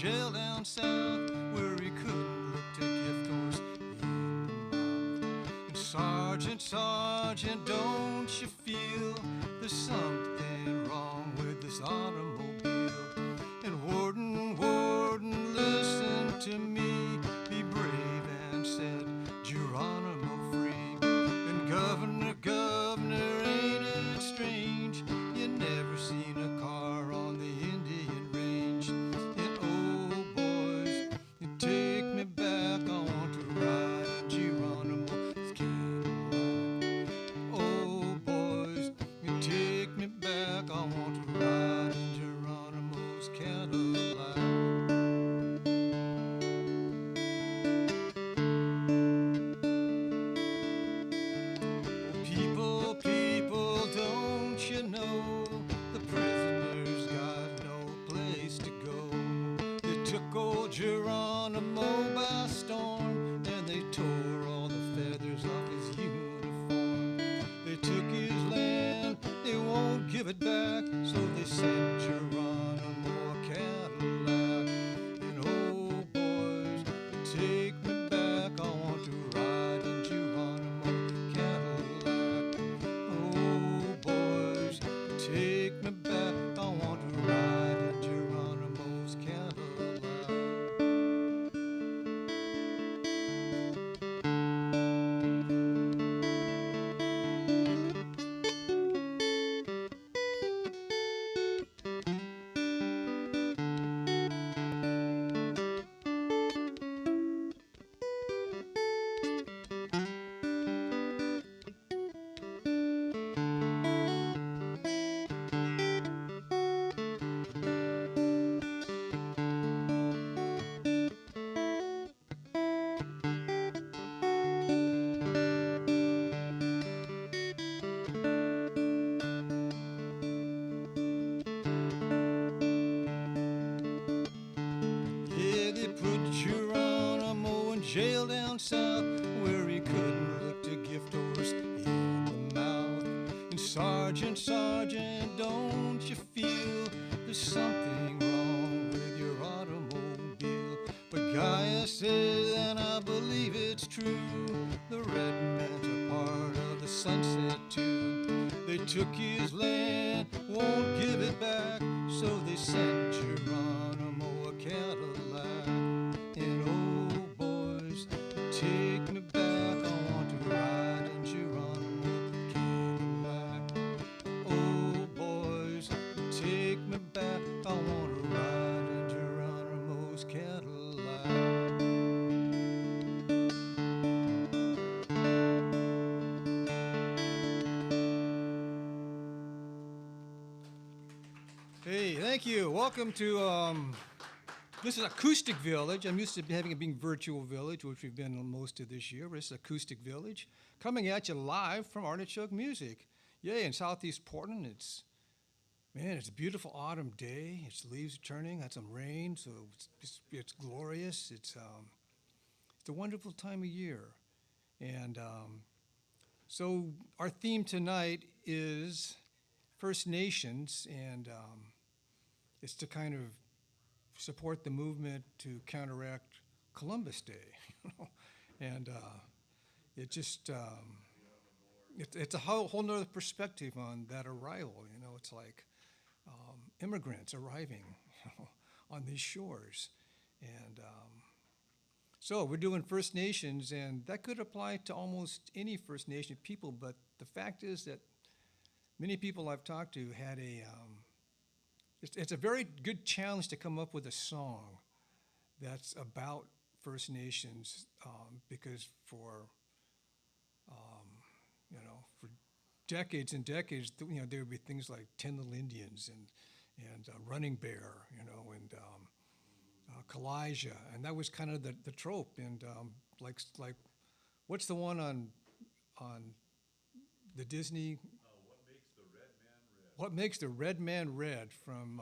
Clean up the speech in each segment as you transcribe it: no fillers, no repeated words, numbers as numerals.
jail down south where he couldn't look to gift horse in the mouth. And Sergeant, Sergeant, don't you feel there's something wrong with this automobile? And Warden, Warden, listen to me, be brave and set Geronimo free. And Governor, Governor, ain't it strange? You never seen a car on the Indian range. And oh boys, you take me back, I want to ride in Geronimo's Cadillac. Oh boys, you take me back, I want to ride in Geronimo's Cadillac. People, people, don't you know the prisoners got no place to go? They took old Geronimo by storm, and they tore all the feathers off his uniform. They took his land, they won't give it back, so they sent Geronimo a Cadillac. And oh boys, take me back, I want to ride in Geronimo Cadillac. Oh boys, take me back, I want to ride in Geronimo's Cadillac. Yeah, they put Geronimo in jail down south where he couldn't look to gift horse in the mouth. And Sergeant, Sergeant, don't you feel there's something wrong with your automobile? But Gaia says, and I believe it's true, the red men's are part of the sunset too. They took his land, won't give it back, so they sent Geronimo a Cadillac. And oh boys, take me back, I want to ride in Geronimo Cadillac. Oh boys, take me back, I want to ride in Geronimo's Cadillac. Hey, thank you. Welcome to, this is Acoustic Village. I'm used to having it being Virtual Village, which we've been most of this year, but it's Acoustic Village, coming at you live from Artichoke Music. Yay, in Southeast Portland, it's a beautiful autumn day. It's leaves turning, had some rain, so it's glorious. It's a wonderful time of year. And so our theme tonight is First Nations, and it's to kind of support the movement to counteract Columbus Day, and it just it's a whole nother perspective on that arrival. It's like immigrants arriving on these shores, and so we're doing First Nations, and that could apply to almost any First Nation people. But the fact is that many people I've talked to had it's a very good challenge to come up with a song that's about First Nations, because for decades and decades, there would be things like 10 Little Indians and Running Bear, and Kalijah, and that was kind of the trope. And like what's the one on the Disney? What makes the red man red from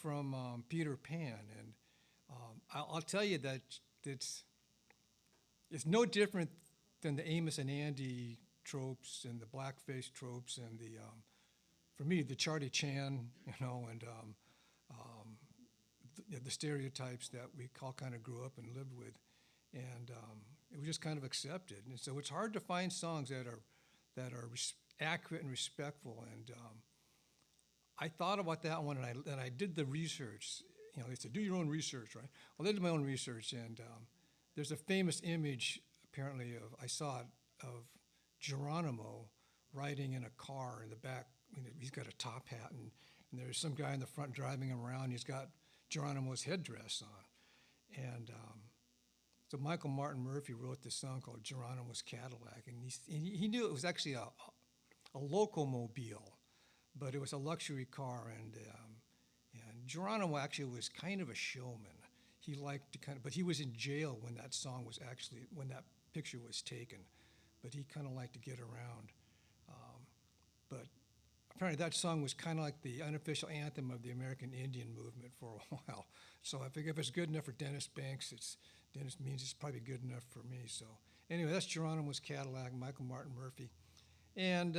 from Peter Pan. And I'll tell you that it's no different than the Amos and Andy tropes and the blackface tropes and the for me the Charlie Chan, and the stereotypes that we all kind of grew up and lived with, and it was just kind of accepted. And so it's hard to find songs that are accurate and respectful. And I thought about that one, and I did the research. You know, they said do your own research, right? Well, I did my own research, and there's a famous image apparently I saw it of Geronimo riding in a car in the back. I mean, he's got a top hat, and there's some guy in the front driving him around. He's got Geronimo's headdress on. And so Michael Martin Murphey wrote this song called Geronimo's Cadillac, and he knew it was actually a locomobile, but it was a luxury car, and Geronimo actually was kind of a showman. He liked to but he was in jail when that picture was taken, but he kind of liked to get around. But apparently that song was kind of like the unofficial anthem of the American Indian movement for a while. So I figure if it's good enough for Dennis Banks, Dennis means it's probably good enough for me. So anyway, that's Geronimo's Cadillac, Michael Martin Murphy. And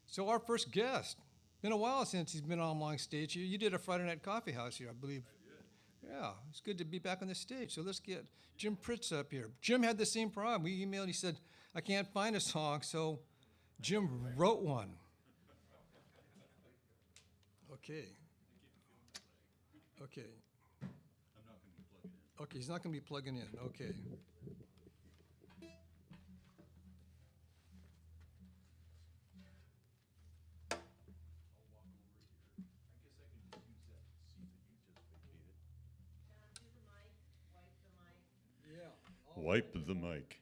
so our first guest, been a while since he's been on long stage here. You did a Friday Night Coffee House here, I believe. I did. Yeah, it's good to be back on the stage. So let's get Jim Pritz up here. Jim had the same problem. We emailed, he said, I can't find a song, so Jim wrote one. Okay. Okay. I'm not going to be plugging in. Okay, he's not going to be plugging in. Okay. Wipe the mic.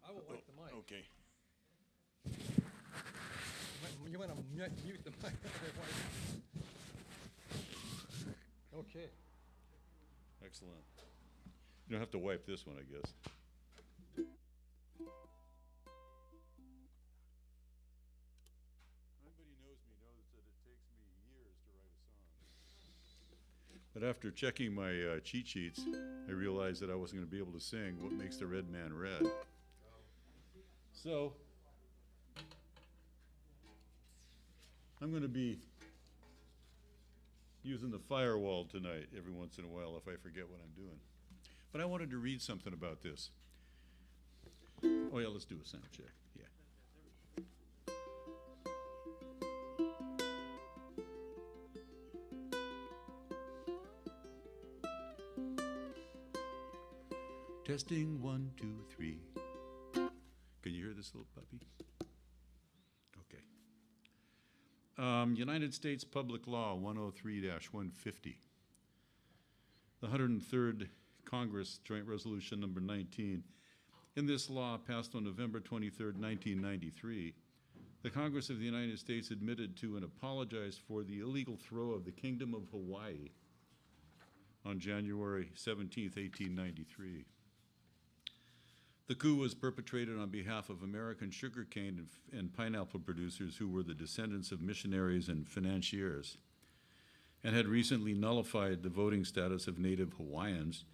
I will wipe the mic. Okay. You want to mute the mic? Okay. Excellent. You don't have to wipe this one, I guess. Anybody knows me knows that it takes me years to write a song. But after checking my cheat sheets, I realized that I wasn't going to be able to sing What Makes the Red Man Red. So, I'm going to be using the firewall tonight every once in a while if I forget what I'm doing. But I wanted to read something about this. Oh yeah, let's do a sound check. Yeah. Testing 1, 2, 3. Can you hear this little puppy? Okay. United States Public Law 103-150. The 103rd Congress Joint Resolution number 19. In this law, passed on November 23rd, 1993, the Congress of the United States admitted to and apologized for the illegal throw of the Kingdom of Hawaii on January 17th, 1893. The coup was perpetrated on behalf of American sugarcane and pineapple producers who were the descendants of missionaries and financiers, and had recently nullified the voting status of native Hawaiians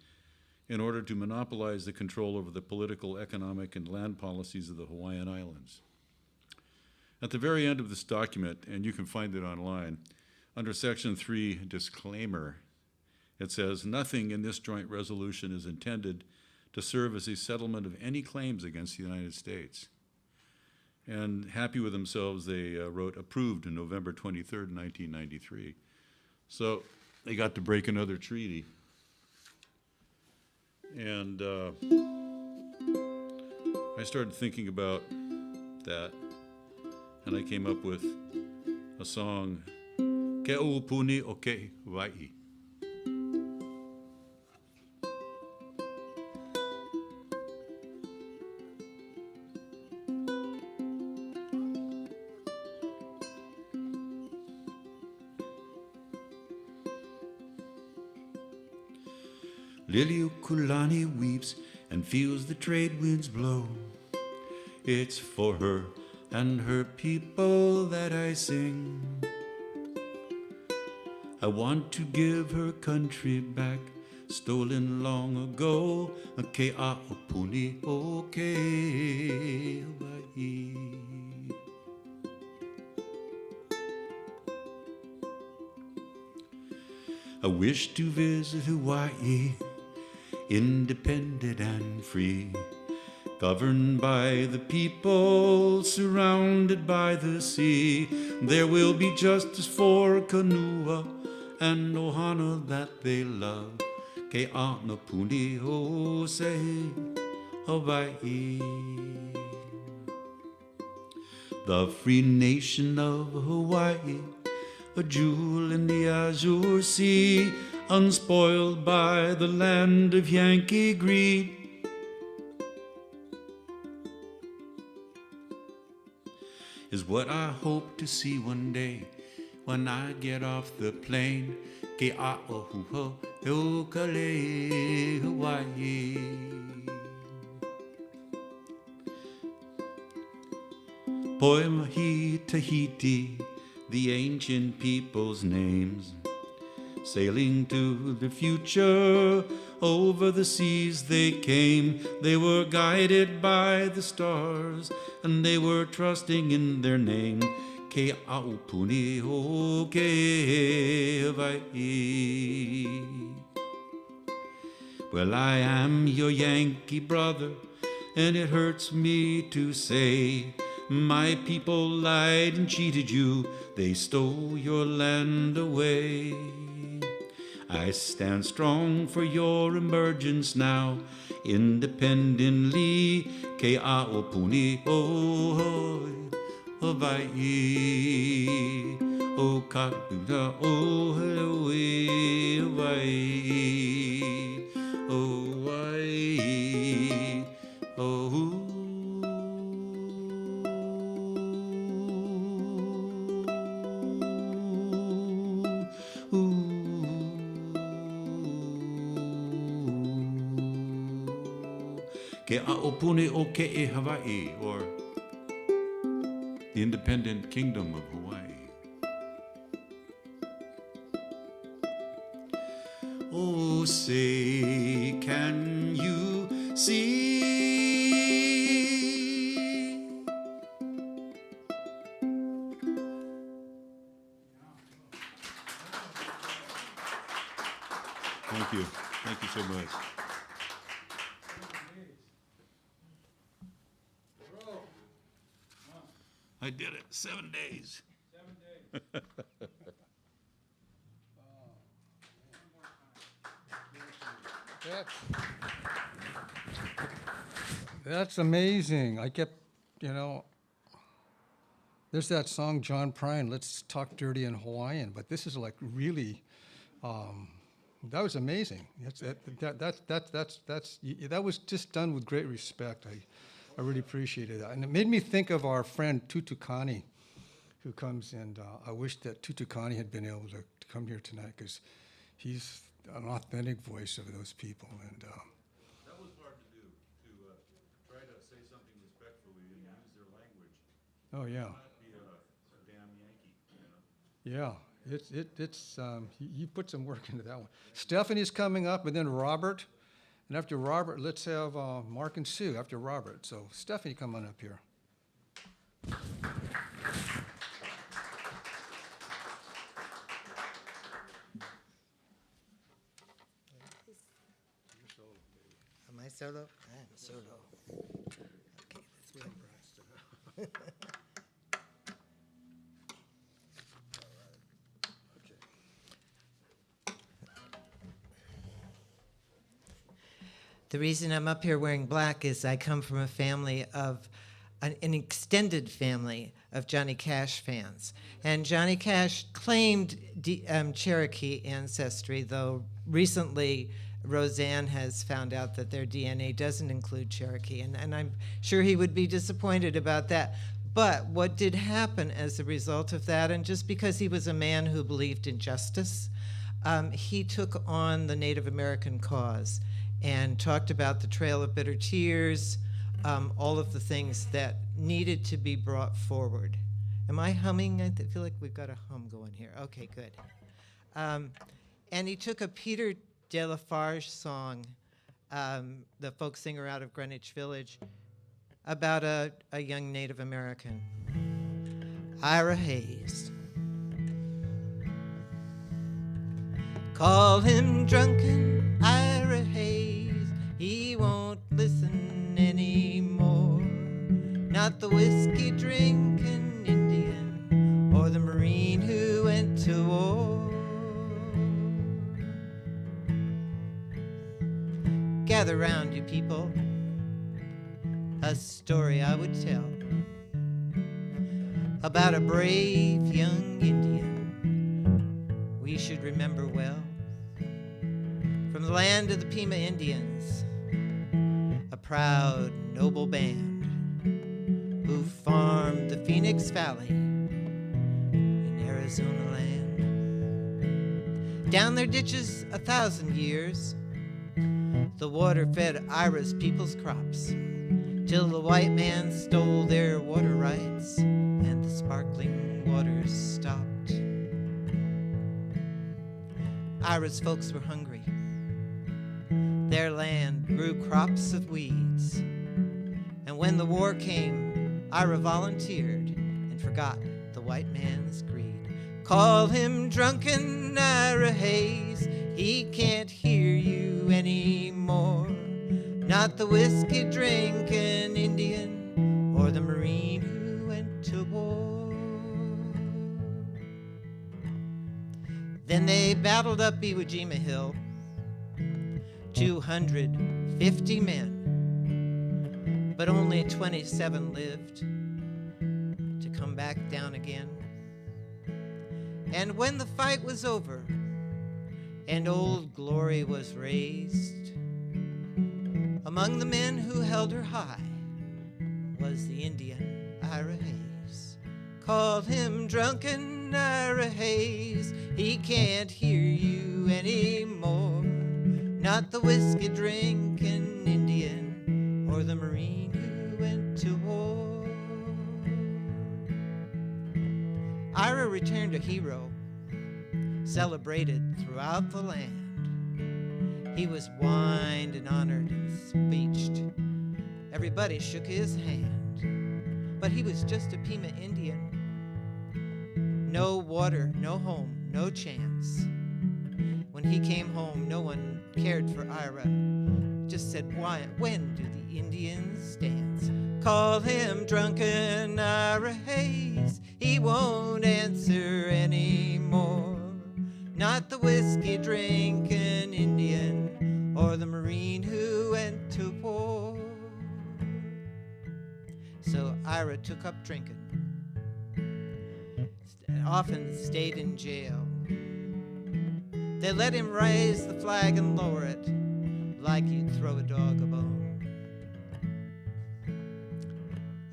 in order to monopolize the control over the political, economic, and land policies of the Hawaiian Islands. At the very end of this document, and you can find it online, under Section 3, Disclaimer, it says, nothing in this joint resolution is intended to serve as a settlement of any claims against the United States. And happy with themselves, they wrote approved on November 23rd, 1993. So they got to break another treaty. And I started thinking about that, and I came up with a song, Ke Upuni o Ke Hawaii. Liliukulani weeps and feels the trade winds blow. It's for her and her people that I sing. I want to give her country back, stolen long ago. Ke Aupuni o Ke Hawaii. I wish to visit Hawaii, independent and free, governed by the people, surrounded by the sea. There will be justice for Kanua and Ohana that they love. Ke ana puni ho se Hawaii. The free nation of Hawaii, a jewel in the azure sea, unspoiled by the land of Yankee greed. Is what I hope to see one day when I get off the plane. Ke a'ohuho eukale Hawaii. Poemahi Tahiti, the ancient people's names, sailing to the future, over the seas they came. They were guided by the stars, and they were trusting in their name. Ke aupuni o ke Hawaii. Well, I am your Yankee brother, and it hurts me to say, my people lied and cheated you, they stole your land away. I stand strong for your emergence now, independently. Ke aopuni o Hawaii, o kaputa o Hawaii, Hawaii, o Hawaii, o. Ke aopuni o ke e Hawaii, or the independent kingdom of Hawaii. Oh, say, can you see? Thank you. Thank you so much. I did it. 7 days. 7 days. That's amazing. I kept, there's that song, John Prine, Let's Talk Dirty in Hawaiian, but this is like really, that was amazing. That was just done with great respect. I really appreciated that. And it made me think of our friend Tutukani, who comes, and I wish that Tutukani had been able to come here tonight, because he's an authentic voice of those people. And that was hard to do, to try to say something respectfully and use their language. oh yeah, Not be a damn Yankee, yeah, you put some work into that one. Stephanie's coming up, and then Robert. And after Robert, let's have Mark and Sue after Robert. So Stephanie, come on up here. Am I solo? I'm solo. Okay, that's good. The reason I'm up here wearing black is I come from a family of, an extended family of Johnny Cash fans. And Johnny Cash claimed Cherokee ancestry, though recently Roseanne has found out that their DNA doesn't include Cherokee, and I'm sure he would be disappointed about that. But what did happen as a result of that, and just because he was a man who believed in justice, he took on the Native American cause and talked about the Trail of Bitter Tears, all of the things that needed to be brought forward. Am I humming? I feel like we've got a hum going here. Okay, good. And he took a Peter de la Farge song, the folk singer out of Greenwich Village, about a young Native American, Ira Hayes. Call him drunken Ira Hayes, he won't listen anymore. Not the whiskey drinking Indian or the Marine who went to war. Gather round, you people, a story I would tell about a brave young Indian we should remember well. From the land of the Pima Indians, a proud, noble band who farmed the Phoenix Valley in Arizona land. Down their ditches 1,000 years, the water fed Ira's people's crops, till the white man stole their water rights and the sparkling waters stopped. Ira's folks were hungry. Their land grew crops of weeds. And when the war came, Ira volunteered and forgot the white man's greed. Call him drunken Ira Hayes, he can't hear you anymore. Not the whiskey drinking Indian or the Marine who went to war. Then they battled up Iwo Jima Hill, 250 men, but only 27 lived to come back down again. And when the fight was over and Old Glory was raised, among the men who held her high was the Indian Ira Hayes. Call him drunken Ira Hayes, he can't hear you anymore. Not the whiskey drinking Indian or the Marine who went to war. Ira returned a hero, celebrated throughout the land. He was wined and honored and speeched. Everybody shook his hand. But he was just a Pima Indian. No water, no home, no chance. When he came home, no one cared for Ira. Just said, why, when do the Indians dance? Call him drunken Ira Hayes, he won't answer anymore. Not the whiskey drinking Indian or the Marine who went to war. So Ira took up drinking, often stayed in jail. They let him raise the flag and lower it like you'd throw a dog a bone.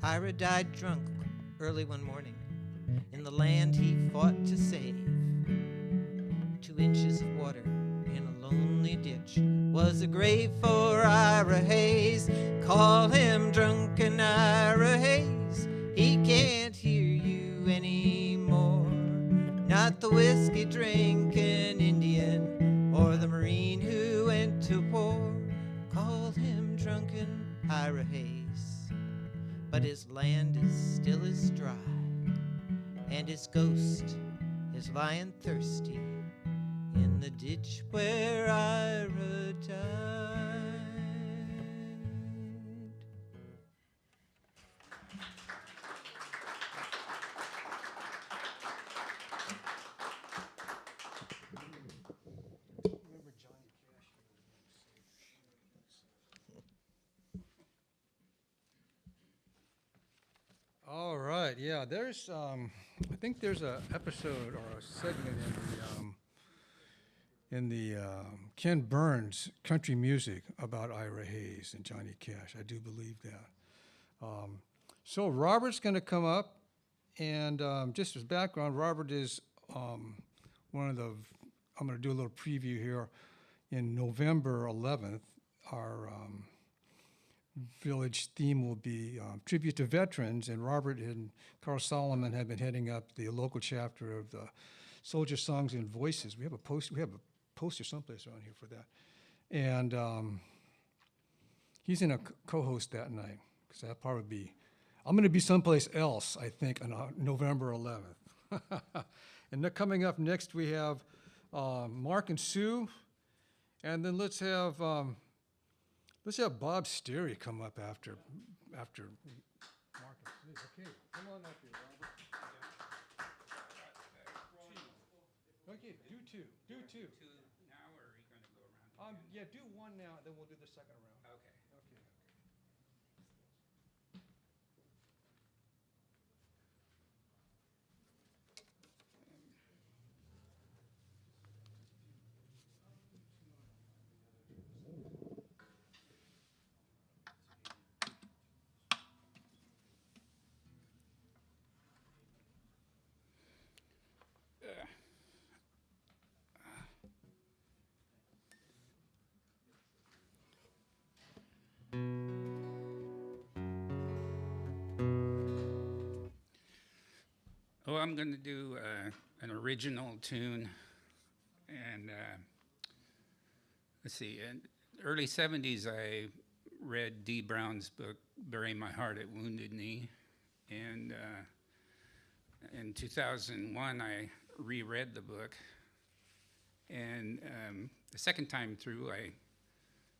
Ira died drunk early one morning in the land he fought to save. 2 inches of water in a lonely ditch was a grave for Ira Hayes. Call him drunken Ira Hayes, he can't hear you anymore. Not the whiskey drinking Indian or the Marine who went to war. Call him drunken Ira Hayes, but his land is still as dry, and his ghost is lying thirsty in the ditch where Ira died. All right, yeah, there's, I think there's a episode or a segment in the Ken Burns country music about Ira Hayes and Johnny Cash. I do believe that. So Robert's going to come up, and just as background, Robert is one of the, I'm going to do a little preview here. In November 11th, our village theme will be tribute to veterans, and Robert and Carl Solomon have been heading up the local chapter of the Soldier Songs and Voices. We have a poster someplace around here for that, and he's in a co-host that night, because that'll probably be, I'm going to be someplace else, I think, on November 11th. And then coming up next, we have Mark and Sue, and then let's have Bob Sterry come up after Mark and Sue. Okay, come on up here, Robert. Okay, do two. Two now, or are you going to go around? Yeah, do one now, then we'll do the second round. Okay. Okay. Oh, I'm going to do an original tune, and let's see. In early '70s, I read Dee Brown's book "Bury My Heart at Wounded Knee," and in 2001, I reread the book, and the second time through, I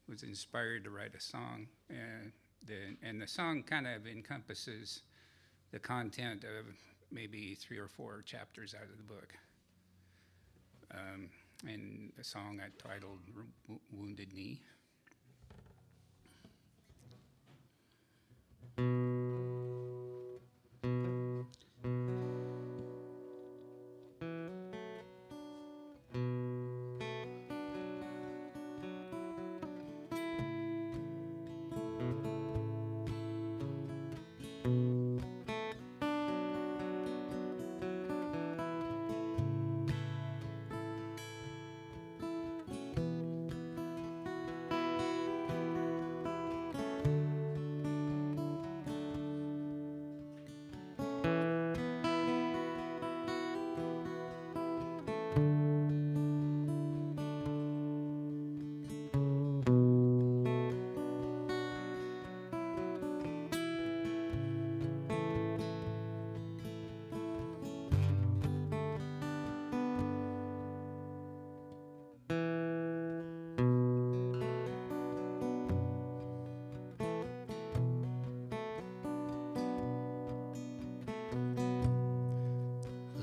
was inspired to write a song, and the song kind of encompasses the content of maybe 3 or 4 chapters out of the book. And the song I titled Wounded Knee.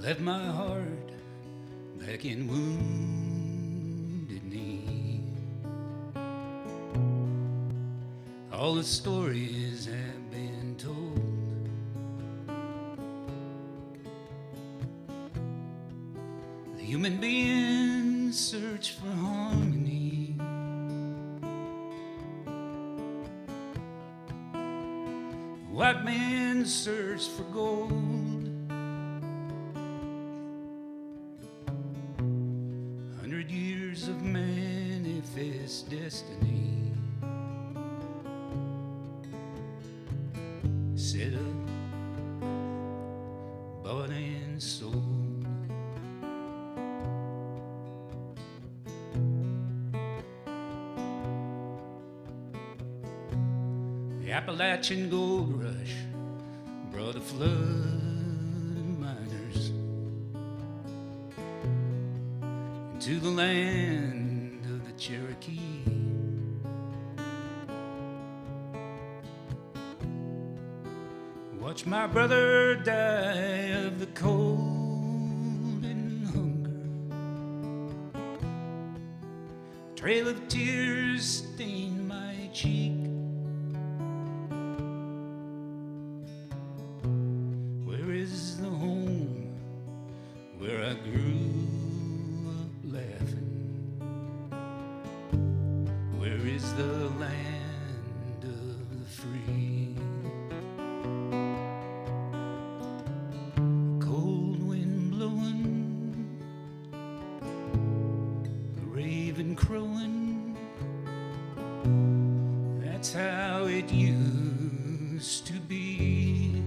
Left my heart back in Wounded Knee. All the stories have been told. The human beings search for harmony. White men search for gold. 100 years of manifest destiny set up, bought and sold. The Appalachian gold rush brought a flood of miners into the land of the Cherokee. Watch my brother die of the cold and hunger. Trail of tears stain my cheek. Where is the home where I grew up laughing? Where is the land of the free? Cold wind blowing, a raven crowing. That's how it used to be.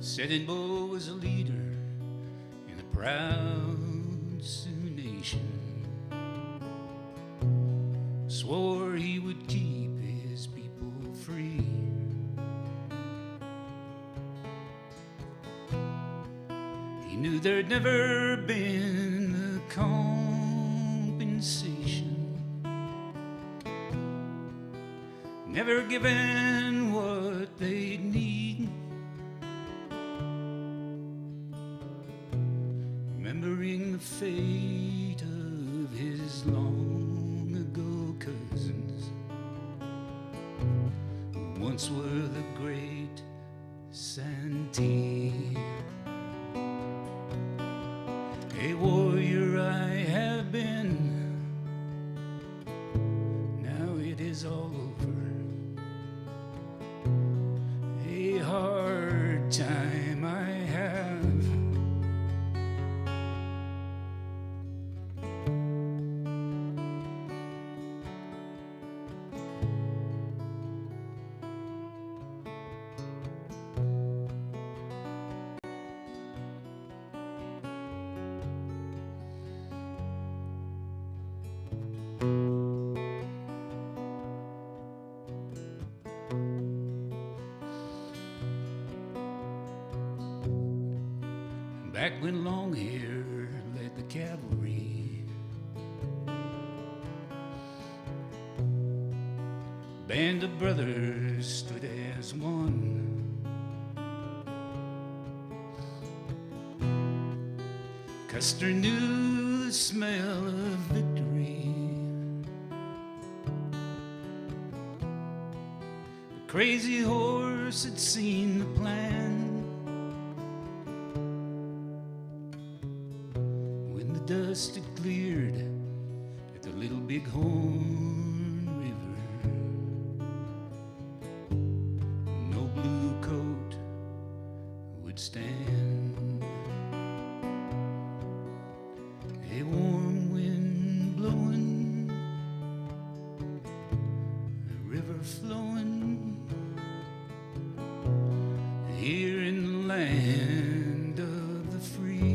Sitting Bull was a leader in a proud Sioux nation. Swore he would keep his people free. He knew there'd never been the compensation, never given what they'd need. Remembering the fate of his long ago cousins, who once were the great Santee. A warrior I have been, now it is all over. A hard time I have. Back when Longhair led the cavalry, band of brothers stood as one. Custer knew the smell of victory. The crazy horse had seen the plan. Dust had cleared at the Little Bighorn River. No blue coat would stand. A warm wind blowing, a river flowing, here in the land of the free.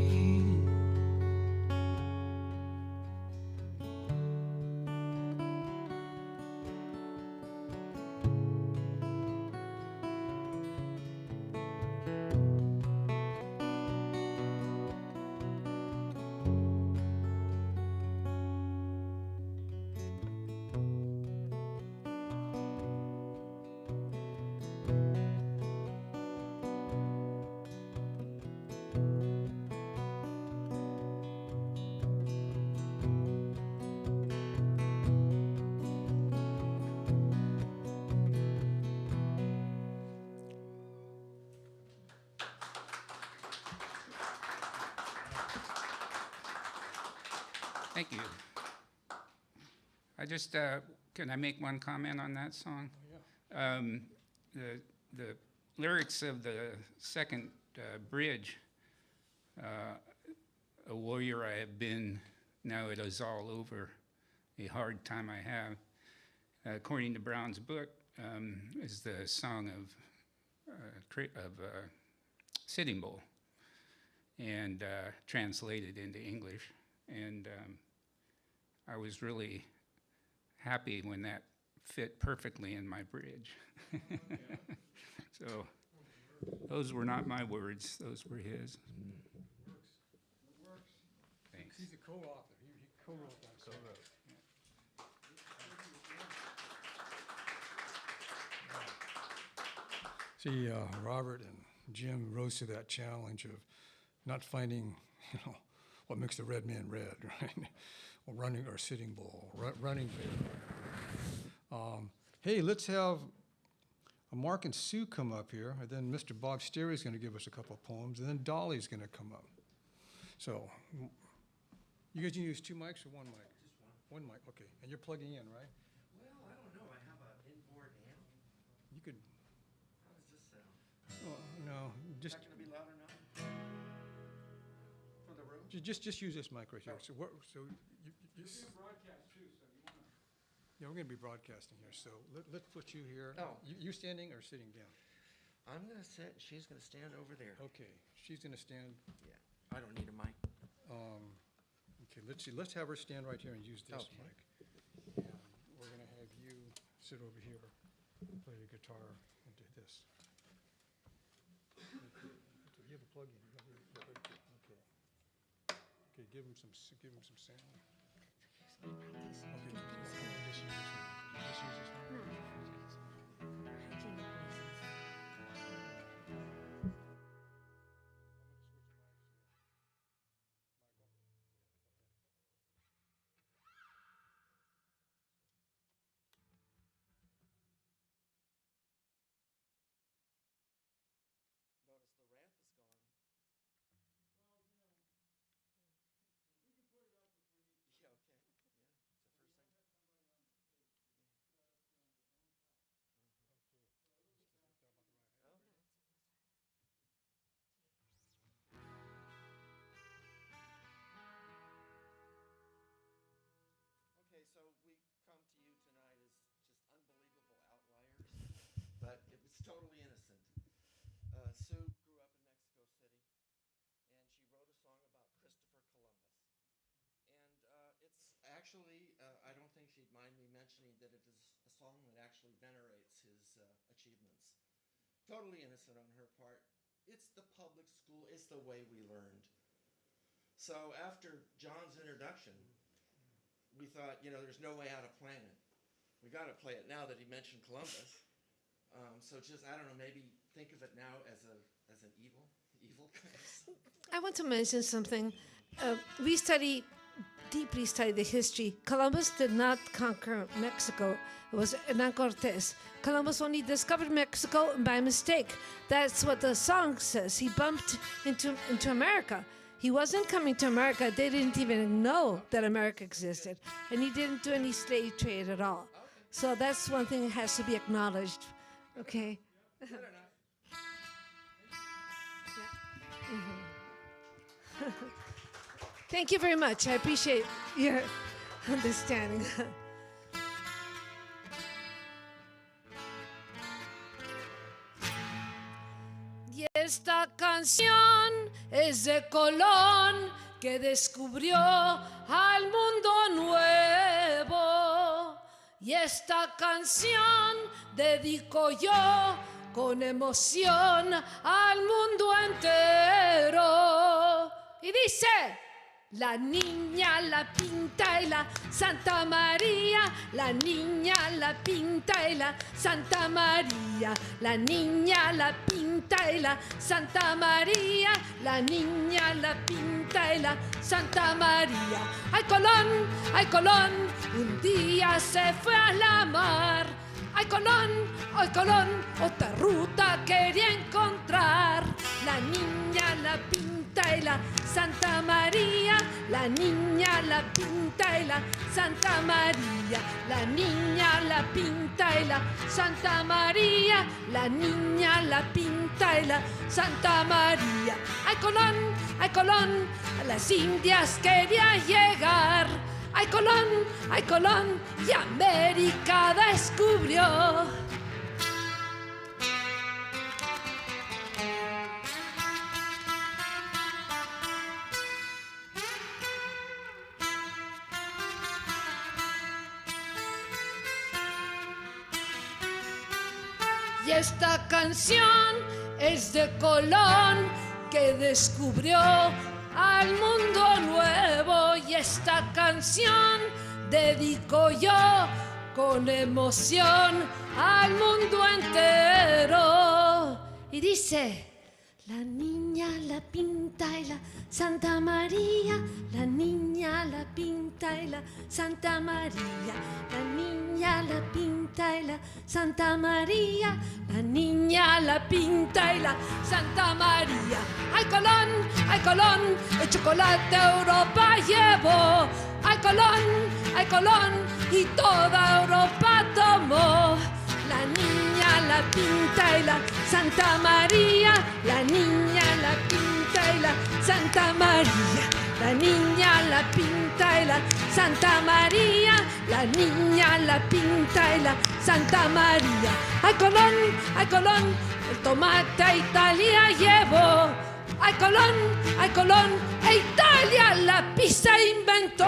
Thank you. I just, can I make one comment on that song? The lyrics of the second bridge, a warrior I have been, now it is all over, a hard time I have, according to Brown's book, is the song of Sitting Bull, and translated into English. And I was really happy when that fit perfectly in my bridge. So those were not my words, those were his. Thanks. He's a co-author. He co-wrote that song. See, Robert and Jim rose to that challenge of not finding, what makes the red man red, right? Or running or Sitting Bull, running bear. Hey, let's have Mark and Sue come up here, and then Mr. Bob Sterry is going to give us a couple of poems, and then Dolly's going to come up. So, you guys can use two mics or one mic? Just one. One mic, okay. And you're plugging in, right? Well, I don't know. I have an inboard amp. You could, How does this sound? well, no, Is just, that going to be loud enough? For the room? just use this mic right here. So, Broadcast too, so you want to. yeah, we're going to be broadcasting here. So let's put you here. Oh. You standing or sitting down? I'm gonna sit, she's gonna stand over there. Okay, she's gonna stand, Yeah, I don't need a mic. okay, let's see, let's have her stand right here and use this Okay. mic. And we're gonna have you sit over here, play the guitar and do this. Okay, you have a plug in, okay. Okay, give him some sound. Okay, just use this one. Just use this one. Notice the ramp is gone. Yeah, okay, yeah, it's the first thing. Oh. Okay, so we come to you tonight as just unbelievable outliers, but it was totally innocent. Sue grew up in Mexico City, and she wrote a song about Christopher Columbus. And it's actually, I don't think she'd mind me mentioning that it is a song that actually venerates his achievements. Totally innocent on her part. It's the public school, it's the way we learned. So after John's introduction, we thought, there's no way out of playing it. We got to play it now that he mentioned Columbus. So just, I don't know, maybe think of it now as an evil kind of song. I want to mention something. We deeply study the history. Columbus did not conquer Mexico. It was Hernan Cortez. Columbus only discovered Mexico by mistake. That's what the song says. He bumped into America. He wasn't coming to America. They didn't even know that America existed. And he didn't do any slave trade at all. So that's one thing that has to be acknowledged. Okay? Good enough. Thank you very much. I appreciate your understanding. Y esta canción es de Colón, que descubrió al mundo nuevo. Y esta canción dedico yo con emoción al mundo entero. Y dice: la niña, la pinta y la Santa María, la niña, la pinta y la Santa María, la niña, la pinta y la Santa María, la niña, la pinta y la Santa María. Ay Colón, un día se fue a la mar. Ay Colón, otra ruta quería encontrar. La niña, la pinta y la Santa María, la niña, la pinta y la Santa María, la niña, la pinta y la Santa María, la niña, la pinta y la Santa María. Ay Colón, a las Indias quería llegar. Ay Colón, y América descubrió. Y esta canción es de Colón, que descubrió al mundo nuevo. Y esta canción dedico yo con emoción al mundo entero. Y dice: la niña, la pinta y la Santa María, la niña, la pinta y la Santa María, la niña, la pinta y la Santa María, la niña, la pinta y la Santa María. Ay Colón, el chocolate a Europa llevó. Ay Colón, y toda Europa tomó. La niña, la pinta y la Santa María, la niña, la pinta y la Santa María, la niña, la pinta y la Santa María, la niña, la pinta y la Santa María. Ay Colón, el tomate a Italia llevó. Ay Colón, e Italia la pizza inventó.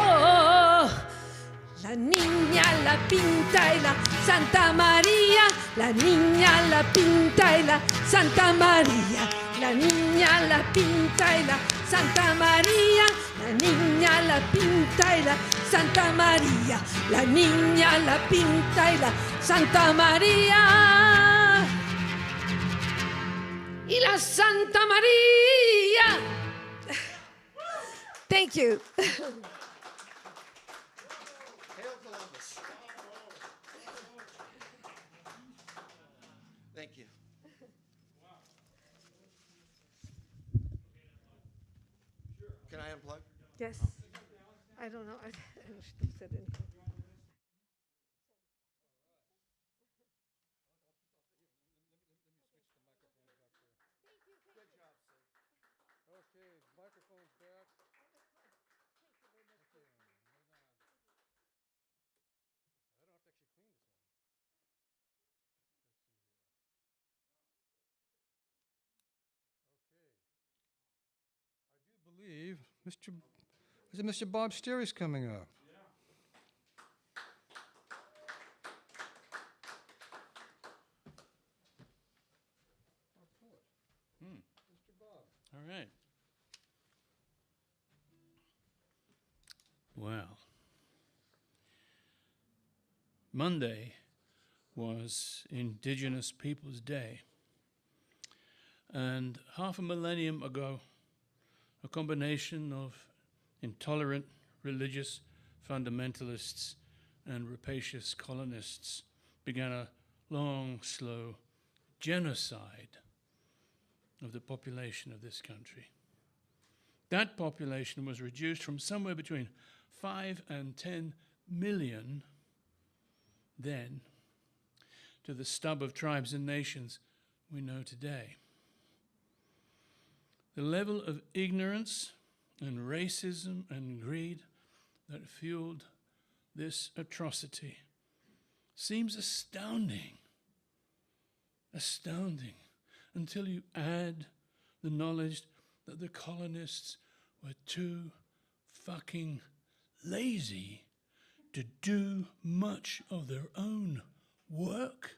La niña, la pinta y la Santa María, la niña, la pinta y la Santa María, la niña, la pinta y la Santa María, la niña, la pinta y la Santa María, la niña, la pinta y la Santa María. Y la Santa María. Thank you. Hail Columbus. Thank you. Can I unplug? Yes. I don't know. I should have said it. Okay, microphone's back. I don't have to actually clean this one. Let's see here. Okay. I do believe is it Mr. Bob Sterry's coming up? All right. Well, Monday was Indigenous Peoples' Day. And half a millennium ago, a combination of intolerant religious fundamentalists and rapacious colonists began a long, slow genocide of the population of this country. That population was reduced from somewhere between 5 and 10 million then to the stub of tribes and nations we know today. The level of ignorance and racism and greed that fueled this atrocity seems astounding until you add the knowledge that the colonists were too fucking lazy to do much of their own work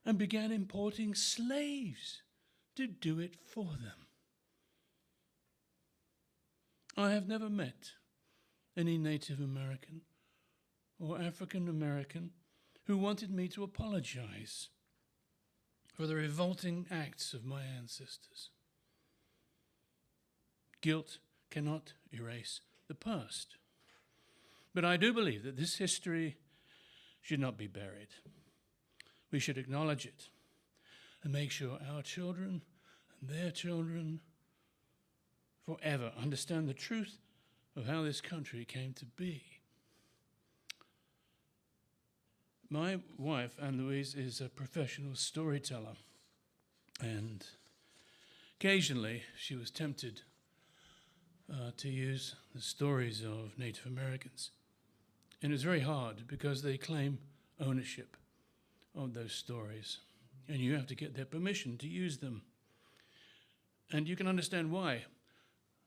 and began importing slaves to do it for them. I have never met any Native American or African American who wanted me to apologize for the revolting acts of my ancestors. Guilt cannot erase the past. But I do believe that this history should not be buried. We should acknowledge it and make sure our children and their children forever understand the truth of how this country came to be. My wife, Anne-Louise, is a professional storyteller, and occasionally she was tempted to use the stories of Native Americans. And it's very hard because they claim ownership of those stories, and you have to get their permission to use them. And you can understand why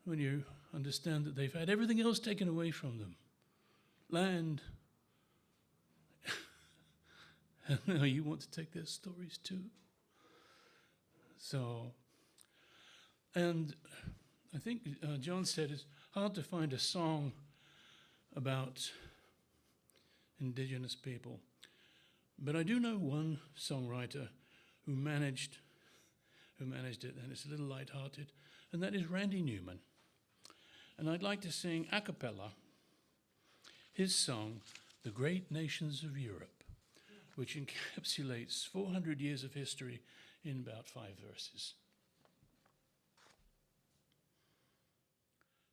when you understand that they've had everything else taken away from them. Land. And now you want to take their stories too. So, and I think John said it's hard to find a song about Indigenous people. But I do know one songwriter who managed it, and it's a little lighthearted, and that is Randy Newman. And I'd like to sing a cappella his song, The Great Nations of Europe, which encapsulates 400 years of history in about 5 verses.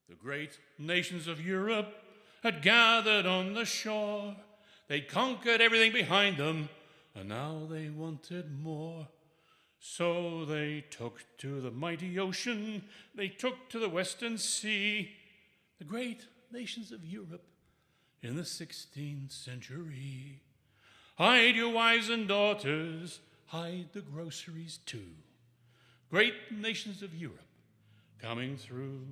The great nations of Europe had gathered on the shore. They'd conquered everything behind them, and now they wanted more. So they took to the mighty ocean, they took to the western sea, the great nations of Europe in the 16th century. Hide your wives and daughters, hide the groceries too. Great nations of Europe coming through.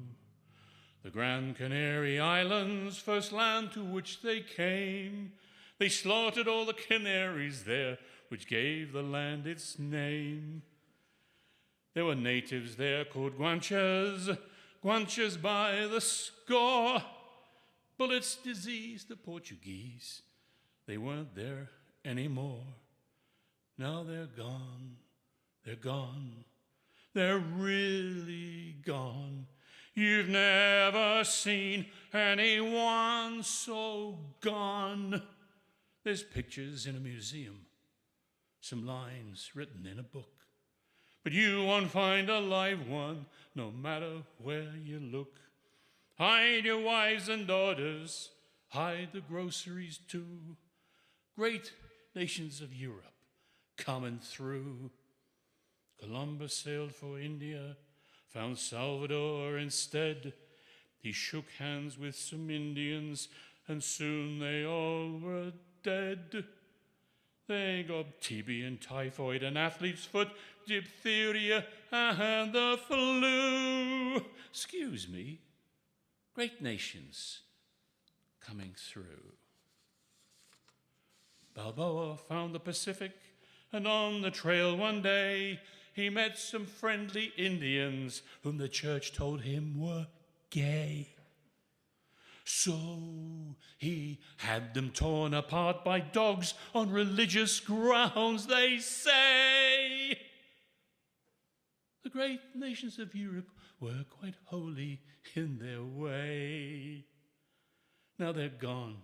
The Grand Canary Islands, first land to which they came. They slaughtered all the canaries there, which gave the land its name. There were natives there called Guanches, Guanches by the score. Bullets diseased the Portuguese. They weren't there anymore. Now they're gone, they're gone, they're really gone. You've never seen anyone so gone. There's pictures in a museum, some lines written in a book. But you won't find a live one, no matter where you look. Hide your wives and daughters, hide the groceries too. Great nations of Europe coming through. Columbus sailed for India, found Salvador instead. He shook hands with some Indians, and soon they all were dead. They got TB and typhoid, and athlete's foot, diphtheria, and the flu. Excuse me, great nations coming through. Balboa found the Pacific, and on the trail one day, he met some friendly Indians whom the church told him were gay. So he had them torn apart by dogs on religious grounds, they say. The great nations of Europe were quite holy in their way. Now they're gone.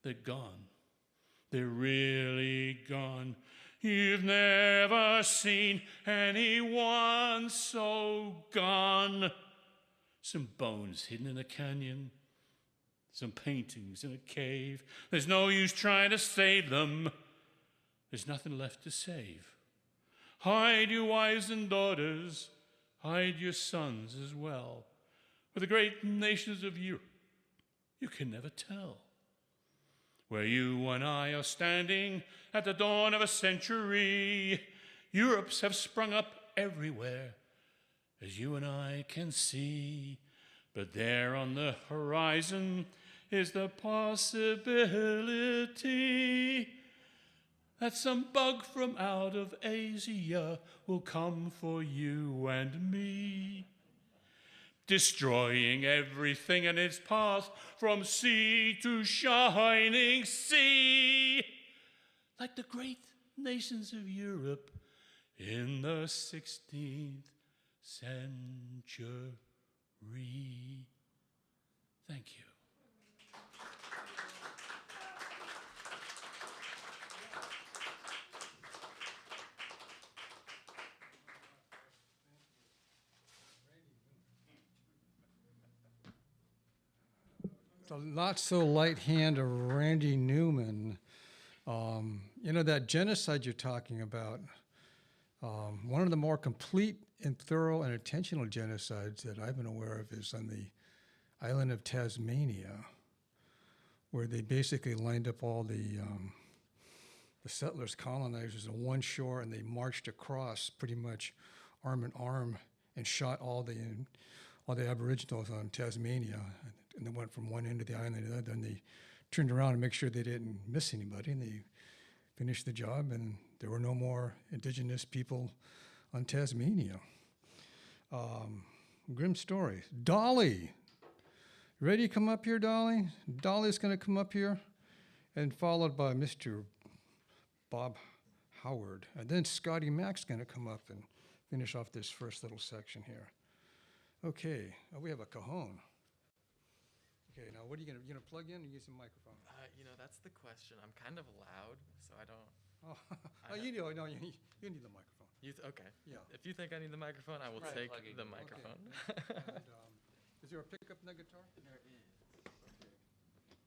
They're gone. They're really gone. You've never seen anyone so gone. Some bones hidden in a canyon, some paintings in a cave. There's no use trying to save them. There's nothing left to save. Hide your wives and daughters, hide your sons as well. For the great nations of Europe, you can never tell. Where you and I are standing at the dawn of a century, Europes have sprung up everywhere, as you and I can see. But there on the horizon is the possibility that some bug from out of Asia will come for you and me, destroying everything in its path from sea to shining sea, like the great nations of Europe in the 16th century. Thank you. The not so light hand of Randy Newman. You know, that genocide you're talking about, one of the more complete and thorough and intentional genocides that I've been aware of is on the island of Tasmania, where they basically lined up all the settlers, colonizers on one shore, and they marched across pretty much arm in arm and shot all the Aboriginals on Tasmania. And they went from one end of the island to the other, and they turned around to make sure they didn't miss anybody, and they finished the job, and there were no more indigenous people on Tasmania. Grim story. Dolly. Ready to come up here, Dolly? Dolly's going to come up here, and followed by Mr. Bob Howard. And then Scotty Mac's going to come up and finish off this first little section here. Okay, we have a cajon. Okay, now what are you gonna plug in or use a microphone? You know, that's the question. I'm kind of loud, so I don't. Oh, you need the microphone. Okay. Yeah. If you think I need the microphone, I will take the microphone. And, is there a pickup in the guitar? There is. Okay.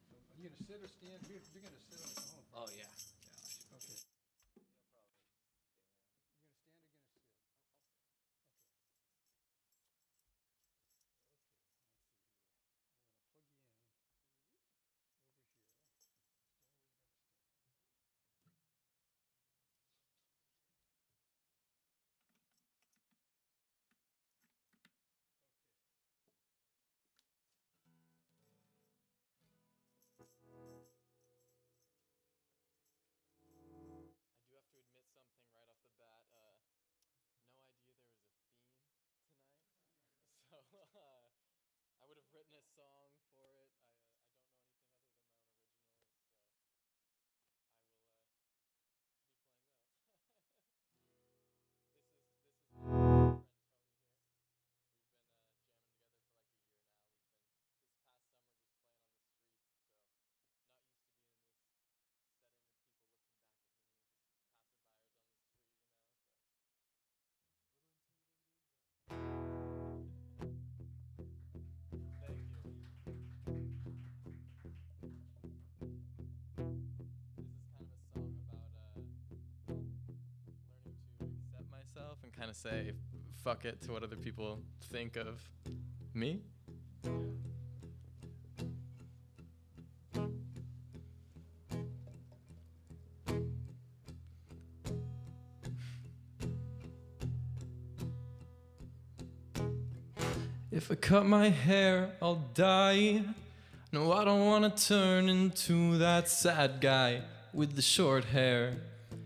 So are you gonna sit or stand? You're gonna sit on the cajon. Oh yeah. Okay. You're gonna stand or gonna sit? a song for it. I don't know anything other than my own originals, so I will be playing those. This is my friend Tony here. We've been jamming together for like a year now. We've been this past summer just playing on the streets, so not used to being in this setting with people looking back at me, just passerbyers on the street, you know. So a little intimidated, but thank you. This is kind of a song about learning to accept myself and kind of say fuck it to what other people think of me. If I cut my hair, I'll die. No, I don't wanna turn into that sad guy with the short hair,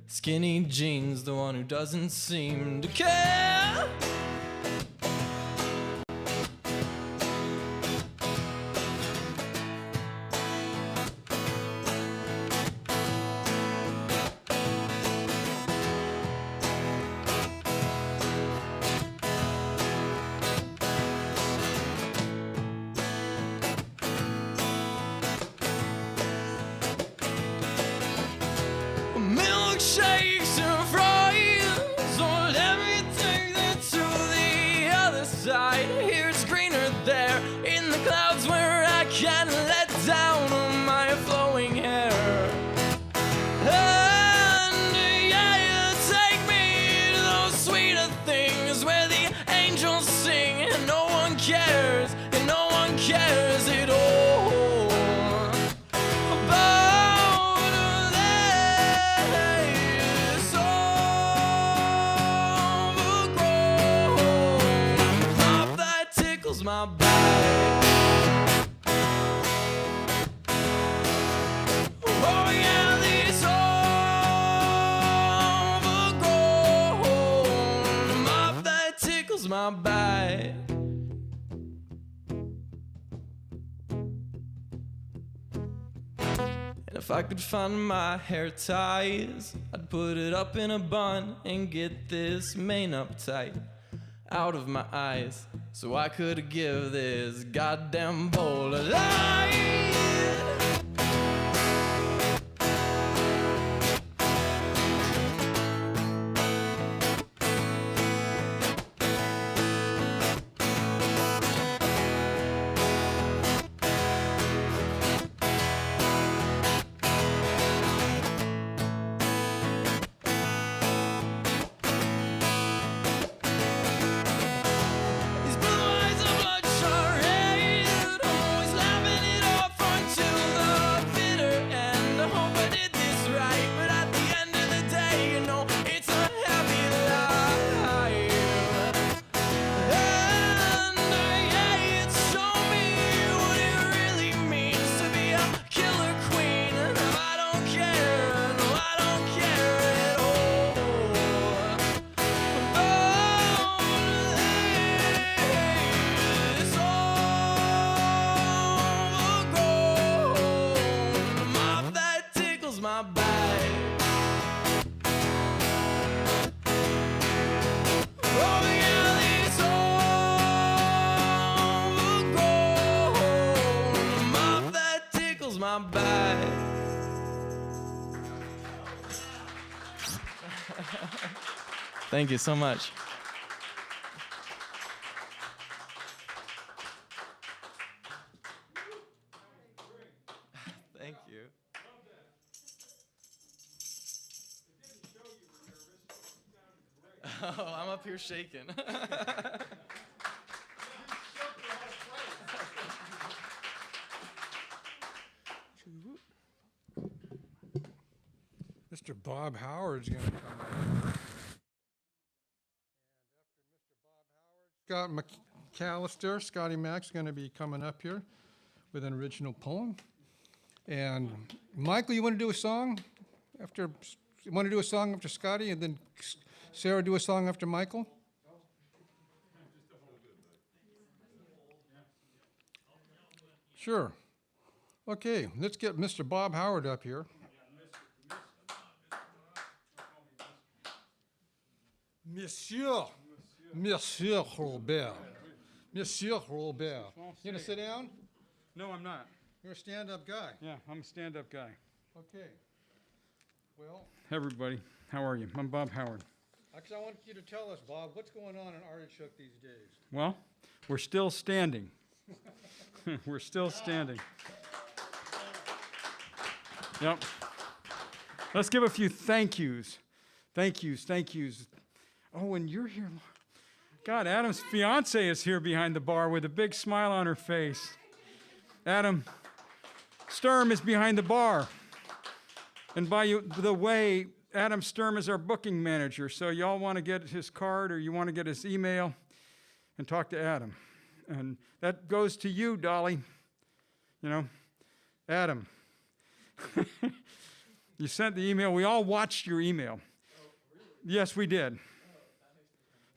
skinny jeans, the one who doesn't seem to care. Milkshakes and fries, oh, let me take that to the other side. Here it's greener there, in the clouds where I can let down on my flowing hair. And yeah, you take me to those sweeter things where the angels sing and no one cares at all. My back. Oh yeah, these overgrown mop that tickles my back. And if I could find my hair ties, I'd put it up in a bun and get this mane up tight out of my eyes, so I could give this goddamn bowl a light. My back. Oh yeah, these overgrown mop that tickles my back. Thank you so much. Thank you. Oh, I'm up here shaking. Mr. Bob Howard's going to come up. Scott Mcallister, Scotty Mac's going to be coming up here with an original poem. And Michael, you want to do a song after? You want to do a song after Scotty, and then Sarah do a song after Michael? Sure. Okay, let's get Mr. Bob Howard up here. Monsieur. Monsieur Robert. Monsieur Robert. You gonna sit down? No, I'm not. You're a stand-up guy. Yeah, I'm a stand-up guy. Okay. Well, Hey, everybody. How are you? I'm Bob Howard. actually, I want you to tell us, Bob, what's going on in Artichoke these days? Well, we're still standing. We're still standing. Yep. Let's give a few thank yous. Thank yous, thank yous. Oh, and you're here. God, Adam's fiance is here behind the bar with a big smile on her face. Adam Sturm is behind the bar. And by the way, Adam Sturm is our booking manager. So y'all want to get his card or you want to get his email and talk to Adam. And that goes to you, Dolly. You know, Adam. You sent the email. We all watched your email. Yes, we did.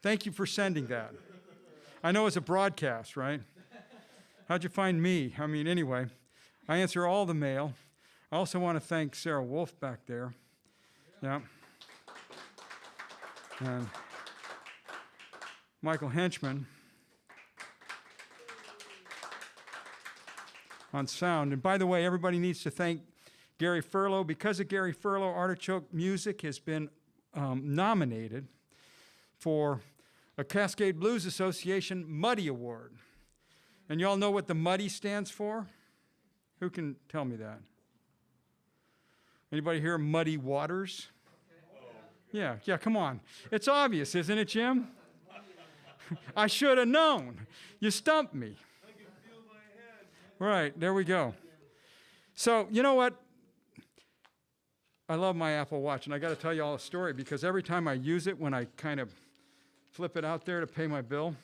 Thank you for sending that. I know it's a broadcast, right? How'd you find me? I mean, anyway, I answer all the mail. I also want to thank Sarah Wolf back there. Yeah. And Michael Henchman on sound. And by the way, everybody needs to thank Gary Furlow. Because of Gary Furlow, Artichoke Music has been nominated for a Cascade Blues Association Muddy Award. And y'all know what the Muddy stands for? Who can tell me that? Anybody here Muddy Waters? Yeah, come on. It's obvious, isn't it, Jim? I should have known. You stumped me. I can feel my head. Right, there we go. So, you know what? I love my Apple Watch, and I got to tell you all a story because every time I use it, when I kind of flip it out there to pay my bill,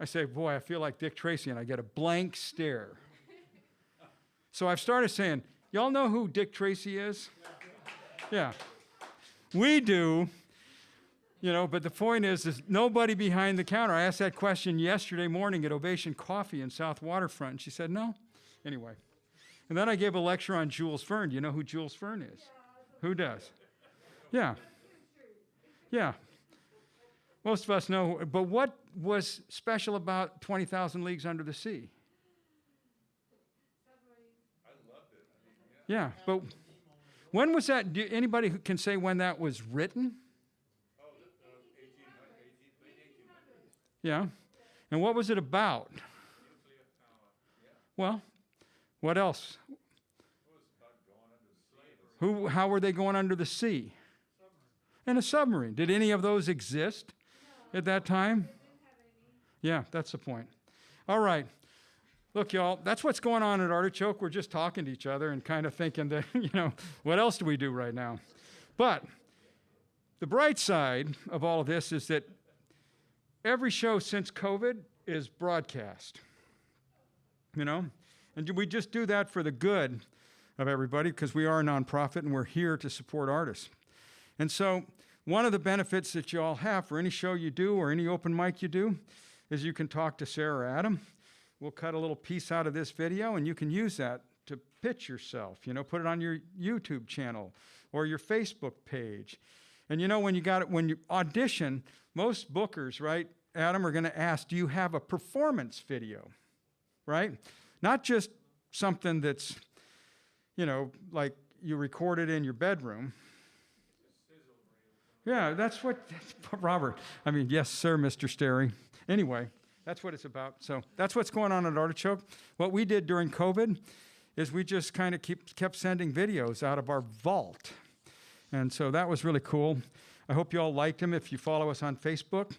I say, boy, I feel like Dick Tracy, and I get a blank stare. So I've started saying, y'all know who Dick Tracy is? Yeah. We do, you know, but the point is nobody behind the counter. I asked that question yesterday morning at Ovation Coffee in South Waterfront, and she said no. Anyway. And then I gave a lecture on Jules Verne. Do you know who Jules Verne is? Who does? Yeah. Yeah. Most of us know, but what was special about 20,000 Leagues Under the Sea? I loved it. Yeah, but when was that? Anybody who can say when that was written? Oh, 1800. Yeah. And what was it about? Well, what else? How were they going under the sea? In a submarine. Did any of those exist at that time? Yeah, that's the point. All right. Look, y'all, that's what's going on at Artichoke. We're just talking to each other and kind of thinking that, you know, what else do we do right now? But the bright side of all of this is that every show since COVID is broadcast, you know? And we just do that for the good of everybody because we are a nonprofit and we're here to support artists. And so one of the benefits that you all have for any show you do or any open mic you do is you can talk to Sarah or Adam. We'll cut a little piece out of this video and you can use that to pitch yourself, you know, put it on your YouTube channel or your Facebook page. And you know, when you audition, most bookers, right, Adam, are going to ask, do you have a performance video, right? Not just something that's, you know, like you recorded in your bedroom. Yeah, that's Robert. I mean, yes, sir, Mr. Sterry. Anyway, that's what it's about. So that's what's going on at Artichoke. What we did during COVID is we just kind of kept sending videos out of our vault. And so that was really cool. I hope you all liked them. If you follow us on Facebook,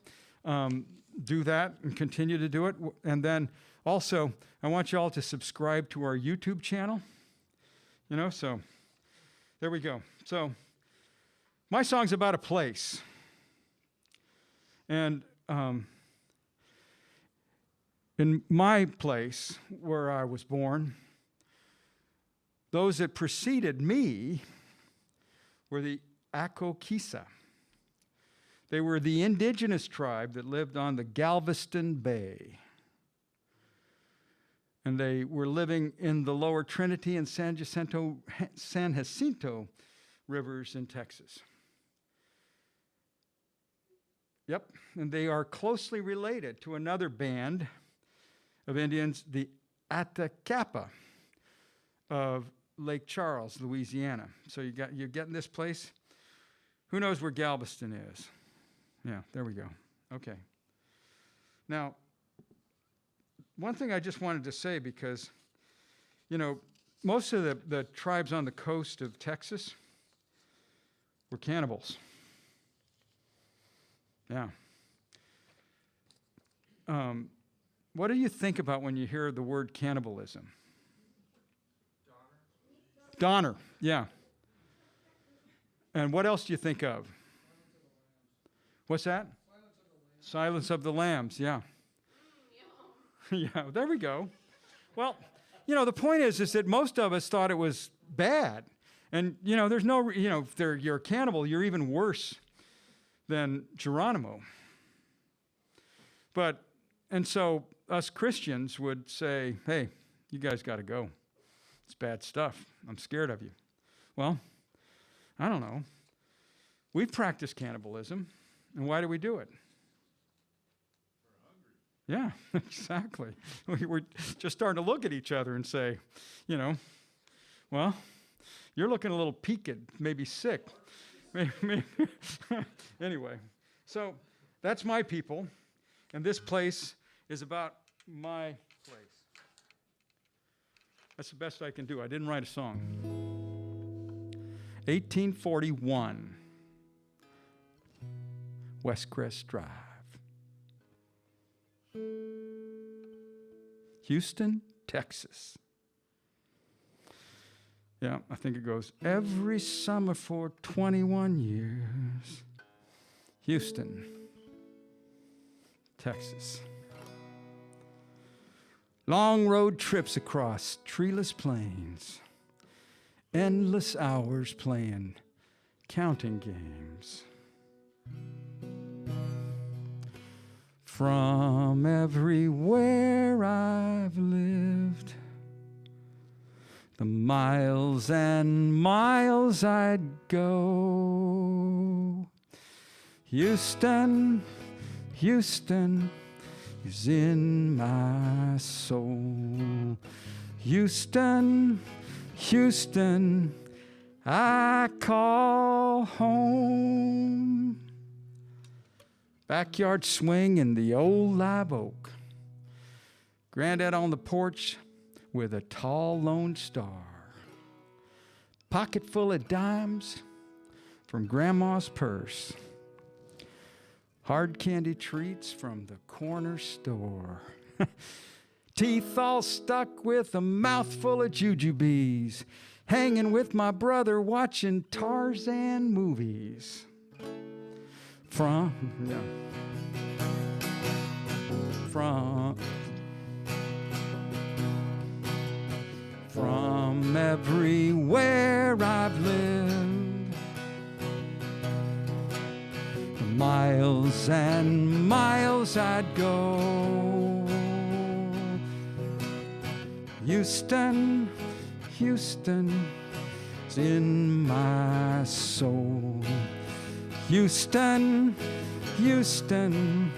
do that and continue to do it. And then also, I want you all to subscribe to our YouTube channel. You know, so there we go. So my song's about a place. And in my place where I was born, those that preceded me were the Acoustic. They were the indigenous tribe that lived on the Galveston Bay. And they were living in the lower Trinity and San Jacinto rivers in Texas. Yep, and they are closely related to another band of Indians, the Atacapa of Lake Charles, Louisiana. So you're getting this place. Who knows where Galveston is? Yeah, there we go. Okay. Now, one thing I just wanted to say, because, most of the tribes on the coast of Texas were cannibals. Yeah. What do you think about when you hear the word cannibalism? Donner, yeah. And what else do you think of? What's that? Silence of the Lambs, yeah. Yeah, there we go. Well, the point is that most of us thought it was bad. And, there's no, if you're a cannibal, you're even worse than Geronimo. And so us Christians would say, hey, you guys got to go. It's bad stuff. I'm scared of you. Well, I don't know. We've practiced cannibalism, and why do we do it? Yeah, exactly. We're just starting to look at each other and say, well, you're looking a little peaked, maybe sick. Maybe. Anyway, so that's my people, and this place is about my place. That's the best I can do. I didn't write a song. 1841, West Crest Drive. Houston, Texas. Yeah, I think it goes, every summer for 21 years. Houston, Texas. Long road trips across treeless plains. Endless hours playing counting games. From everywhere I've lived, the miles and miles I'd go. Houston, Houston is in my soul. Houston, Houston, I call home. Backyard swing in the old live oak. Granddad on the porch with a tall lone star. Pocket full of dimes from Grandma's purse. Hard candy treats from the corner store. Teeth all stuck with a mouthful of jujubes. Hanging with my brother watching Tarzan movies. From everywhere I've lived, the miles and miles I'd go. Houston, Houston is in my soul. Houston, Houston,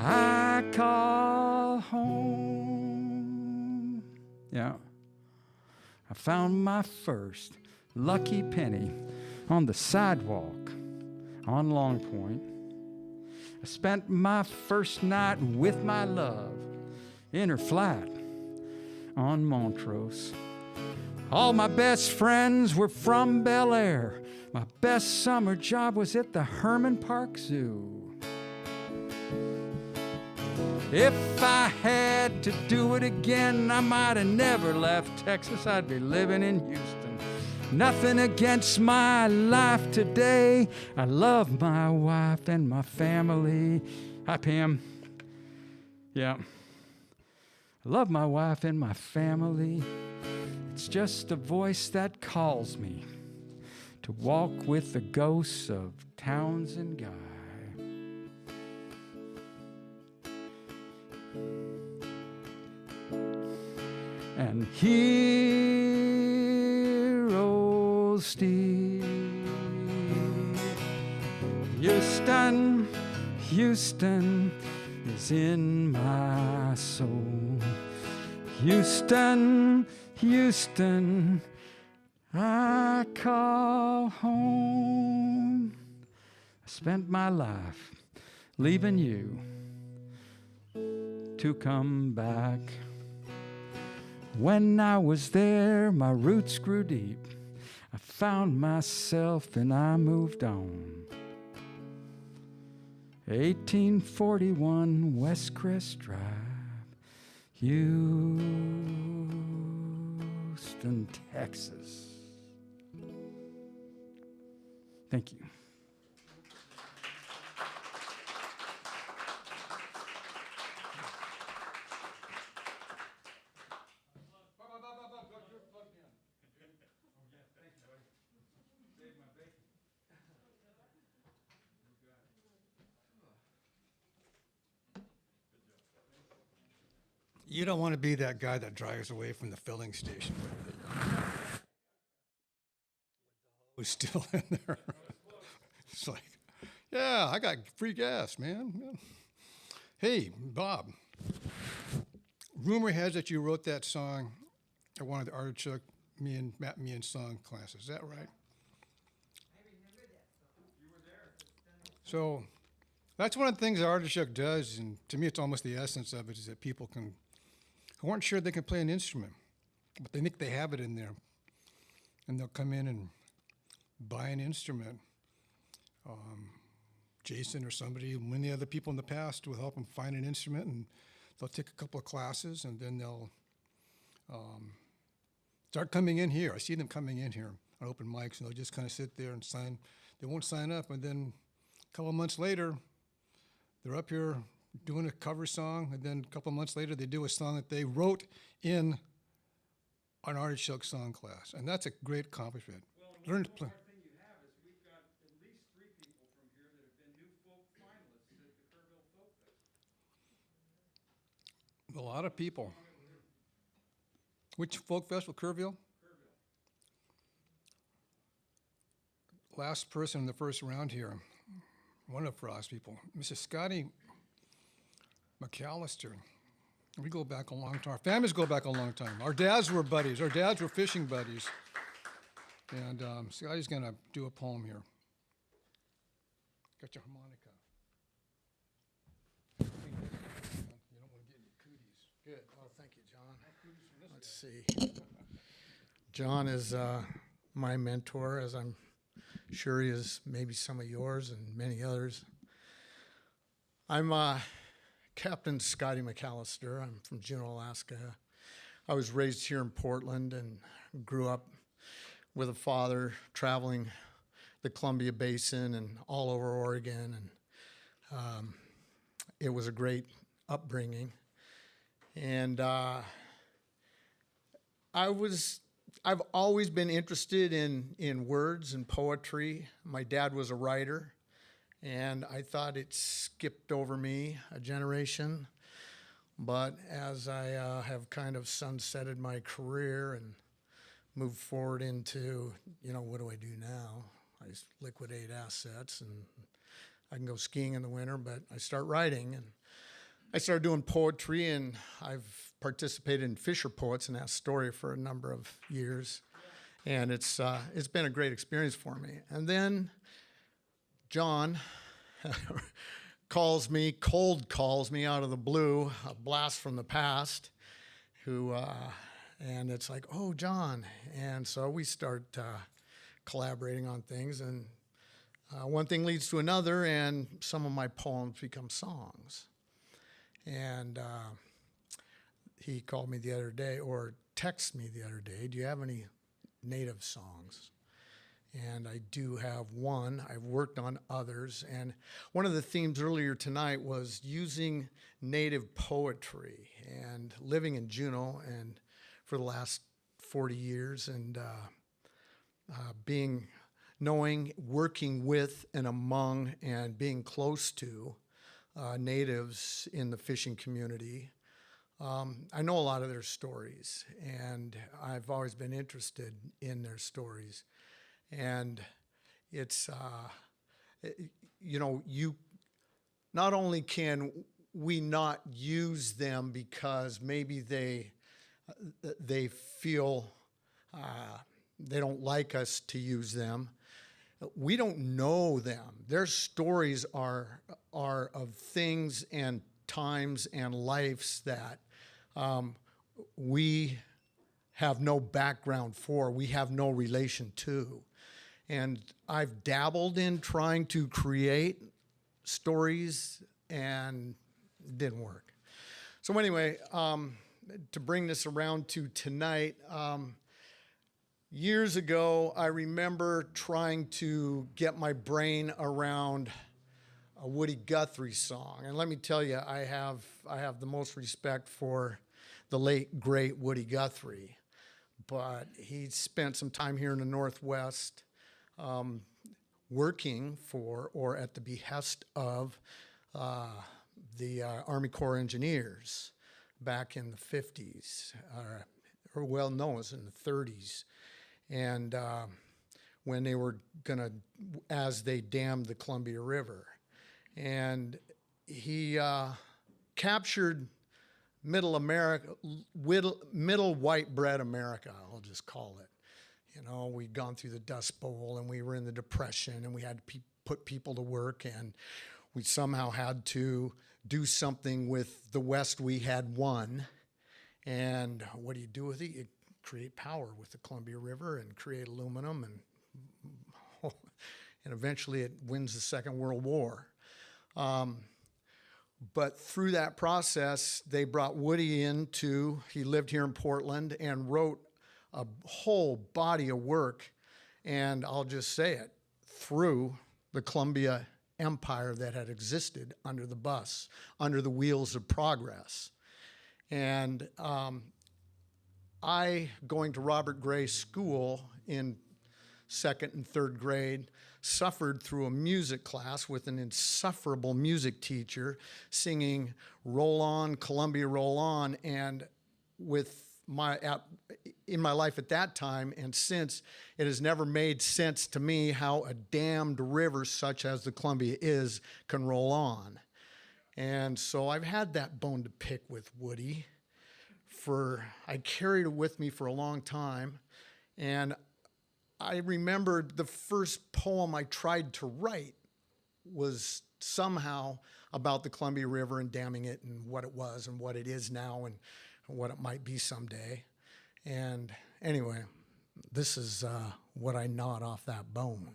I call home. Yeah. I found my first lucky penny on the sidewalk on Long Point. I spent my first night with my love in her flat on Montrose. All my best friends were from Bel Air. My best summer job was at the Herman Park Zoo. If I had to do it again, I might have never left Texas. I'd be living in Houston. Nothing against my life today. I love my wife and my family. Hi, Pam. Yeah. I love my wife and my family. It's just a voice that calls me to walk with the ghosts of Townsend Guy. and heroes steal. Houston, Houston is in my soul. Houston, Houston, I call home. I spent my life leaving you to come back. When I was there, my roots grew deep. I found myself and I moved on. 1841 West Crest Drive, Houston, Texas. Thank you. You don't want to be that guy that drives away from the filling station. Who's still in there. It's like, yeah, I got free gas, man. Yeah. Hey, Bob, rumor has it you wrote that song at one of the Artichoke Matt Me and song classes. Is that right? So that's one of the things Artichoke does, and to me it's almost the essence of it, is that people who aren't sure they can play an instrument, but they think they have it in there, and they'll come in and buy an instrument. Jason or somebody, many other people in the past will help them find an instrument, and they'll take a couple of classes, and then they'll start coming in here. I see them coming in here on open mics, and they'll just kind of sit there and sign. They won't sign up, and then a couple of months later, they're up here doing a cover song, and then a couple of months later, they do a song that they wrote in an Artichoke song class, and that's a great accomplishment. Learn to play. A lot of people. Which folk festival? Kerrville? Last person in the first round here, one of Frost's people, Mrs. Scotty Mcallister. We go back a long time. Our families go back a long time. Our dads were buddies. Our dads were fishing buddies. And Scotty's going to do a poem here. Got your harmonica. You don't want to get any cooties. Good. Oh, thank you, John. Let's see. John is my mentor, as I'm sure he is maybe some of yours and many others. I'm Captain Scotty Mcallister. I'm from Juneau, Alaska. I was raised here in Portland and grew up with a father traveling the Columbia Basin and all over Oregon, and it was a great upbringing. And I've always been interested in words and poetry. My dad was a writer, and I thought it skipped over me a generation. But as I have kind of sunsetted my career and moved forward into, what do I do now? I liquidate assets, and I can go skiing in the winter, but I start writing, and I started doing poetry, and I've participated in Fisher Poets in that story for a number of years, and it's been a great experience for me. And then John calls me out of the blue, a blast from the past, and it's like, oh, John. And so we start collaborating on things, and one thing leads to another, and some of my poems become songs. And he called me the other day, or texted me the other day, do you have any native songs? And I do have one. I've worked on others. And one of the themes earlier tonight was using native poetry, and living in Juneau and for the last 40 years, and working with and among and being close to natives in the fishing community. I know a lot of their stories, and I've always been interested in their stories. And it's, you not only can we not use them because maybe they feel they don't like us to use them. We don't know them. Their stories are of things and times and lives that we have no background for, we have no relation to. And I've dabbled in trying to create stories, and it didn't work. So anyway, to bring this around to tonight, years ago, I remember trying to get my brain around a Woody Guthrie song. And let me tell you, I have the most respect for the late, great Woody Guthrie. But he spent some time here in the Northwest working for, or at the behest of, the Army Corps of Engineers back in the 50s, or well, no, it was in the 30s. And when they were gonna, as they dammed the Columbia River. And he captured middle America, middle white bread America, I'll just call it. You know, we'd gone through the Dust Bowl and we were in the Depression and we had to put people to work, and we somehow had to do something with the West we had won. And what do you do with it? You create power with the Columbia River and create aluminum, and eventually it wins the Second World War. But through that process, they brought Woody into, he lived here in Portland and wrote a whole body of work, and I'll just say it, through the Columbia Empire that had existed under the bus, under the wheels of progress. And I, going to Robert Gray School in second and third grade, suffered through a music class with an insufferable music teacher singing Roll On, Columbia Roll On, and with in my life at that time and since, it has never made sense to me how a dammed river such as the Columbia is can roll on. And so I've had that bone to pick with Woody. I carried it with me for a long time, and I remember the first poem I tried to write was somehow about the Columbia River and damming it and what it was and what it is now and what it might be someday. And anyway, this is what I gnawed off that bone.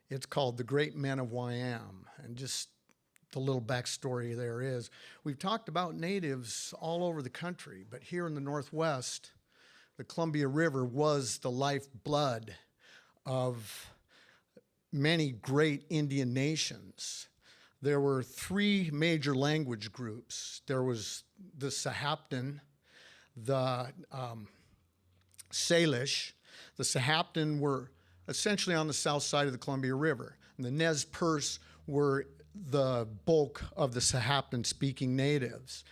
It's called The Great Men of Wyam, and just the little backstory there is, we've talked about natives all over the country, but here in the Northwest, the Columbia River was the lifeblood of many great Indian nations. There were three major language groups. There was the Sahaptin, the Salish. The Sahaptin were essentially on the south side of the Columbia River, and the Nez Perce were the bulk of the Sahaptin-speaking natives.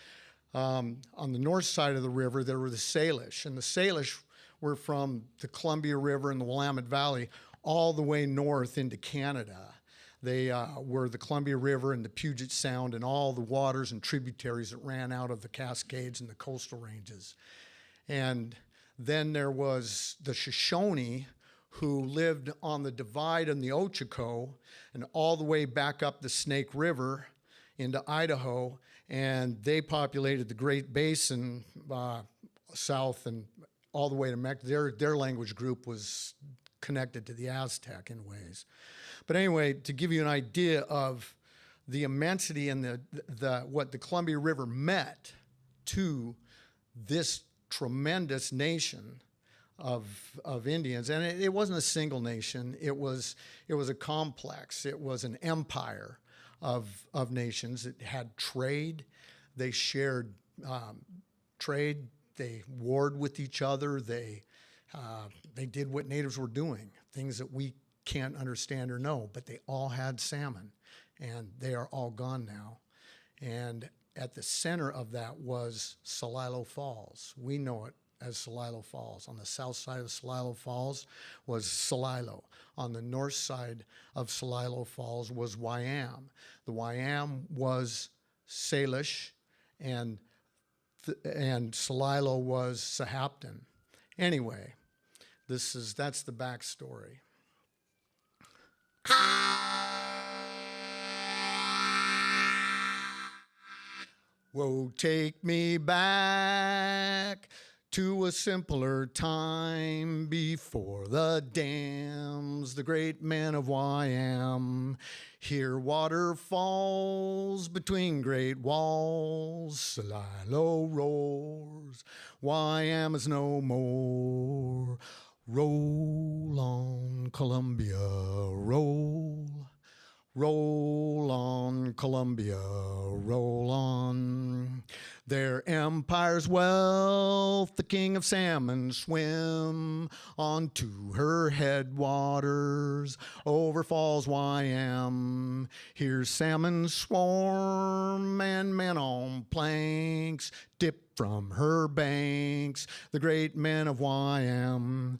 On the north side of the river, there were the Salish, and the Salish were from the Columbia River and the Willamette Valley all the way north into Canada. They were the Columbia River and the Puget Sound and all the waters and tributaries that ran out of the Cascades and the coastal ranges. And then there was the Shoshone, who lived on the divide in the Ochoco and all the way back up the Snake River into Idaho, and they populated the Great Basin south and all the way to Mexico. Their language group was connected to the Aztec in ways. But anyway, to give you an idea of the immensity and what the Columbia River meant to this tremendous nation of Indians, and it wasn't a single nation. It was a complex. It was an empire of nations. It had trade. They shared trade. They warred with each other. They did what natives were doing, things that we can't understand or know. But they all had salmon, and they are all gone now. And at the center of that was Celilo Falls. We know it as Celilo Falls. On the south side of Celilo Falls was Celilo. On the north side of Celilo Falls was Wyam. The Wyam was Salish, and Celilo was Sahapton. Anyway, that's the backstory. Whoa, take me back to a simpler time before the dams, the great men of Wyam. Here water falls between great walls, Celilo roars, Wyam is no more. Roll on, Columbia, roll. Roll on, Columbia, roll on. Their empire's wealth, the king of salmon, swim onto her headwaters, over falls Wyam. Here salmon swarm and men on planks dip from her banks, the great men of Wyam.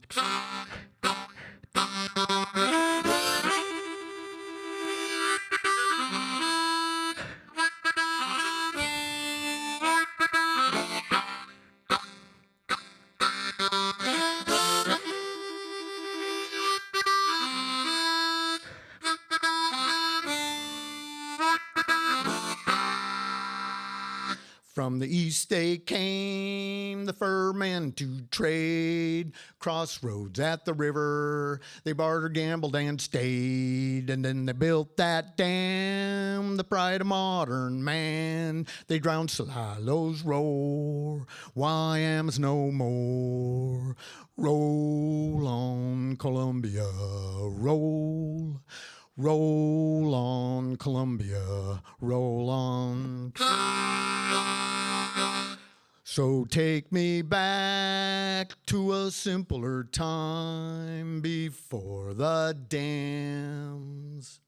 From the east they came, the fur men to trade. Crossroads at the river, they bartered, gambled, and stayed. And then they built that dam, the pride of modern man. They drowned Celilo's roar, Wyam's no more. Roll on, Columbia, roll. Roll on, Columbia, roll on. So take me back to a simpler time before the dams,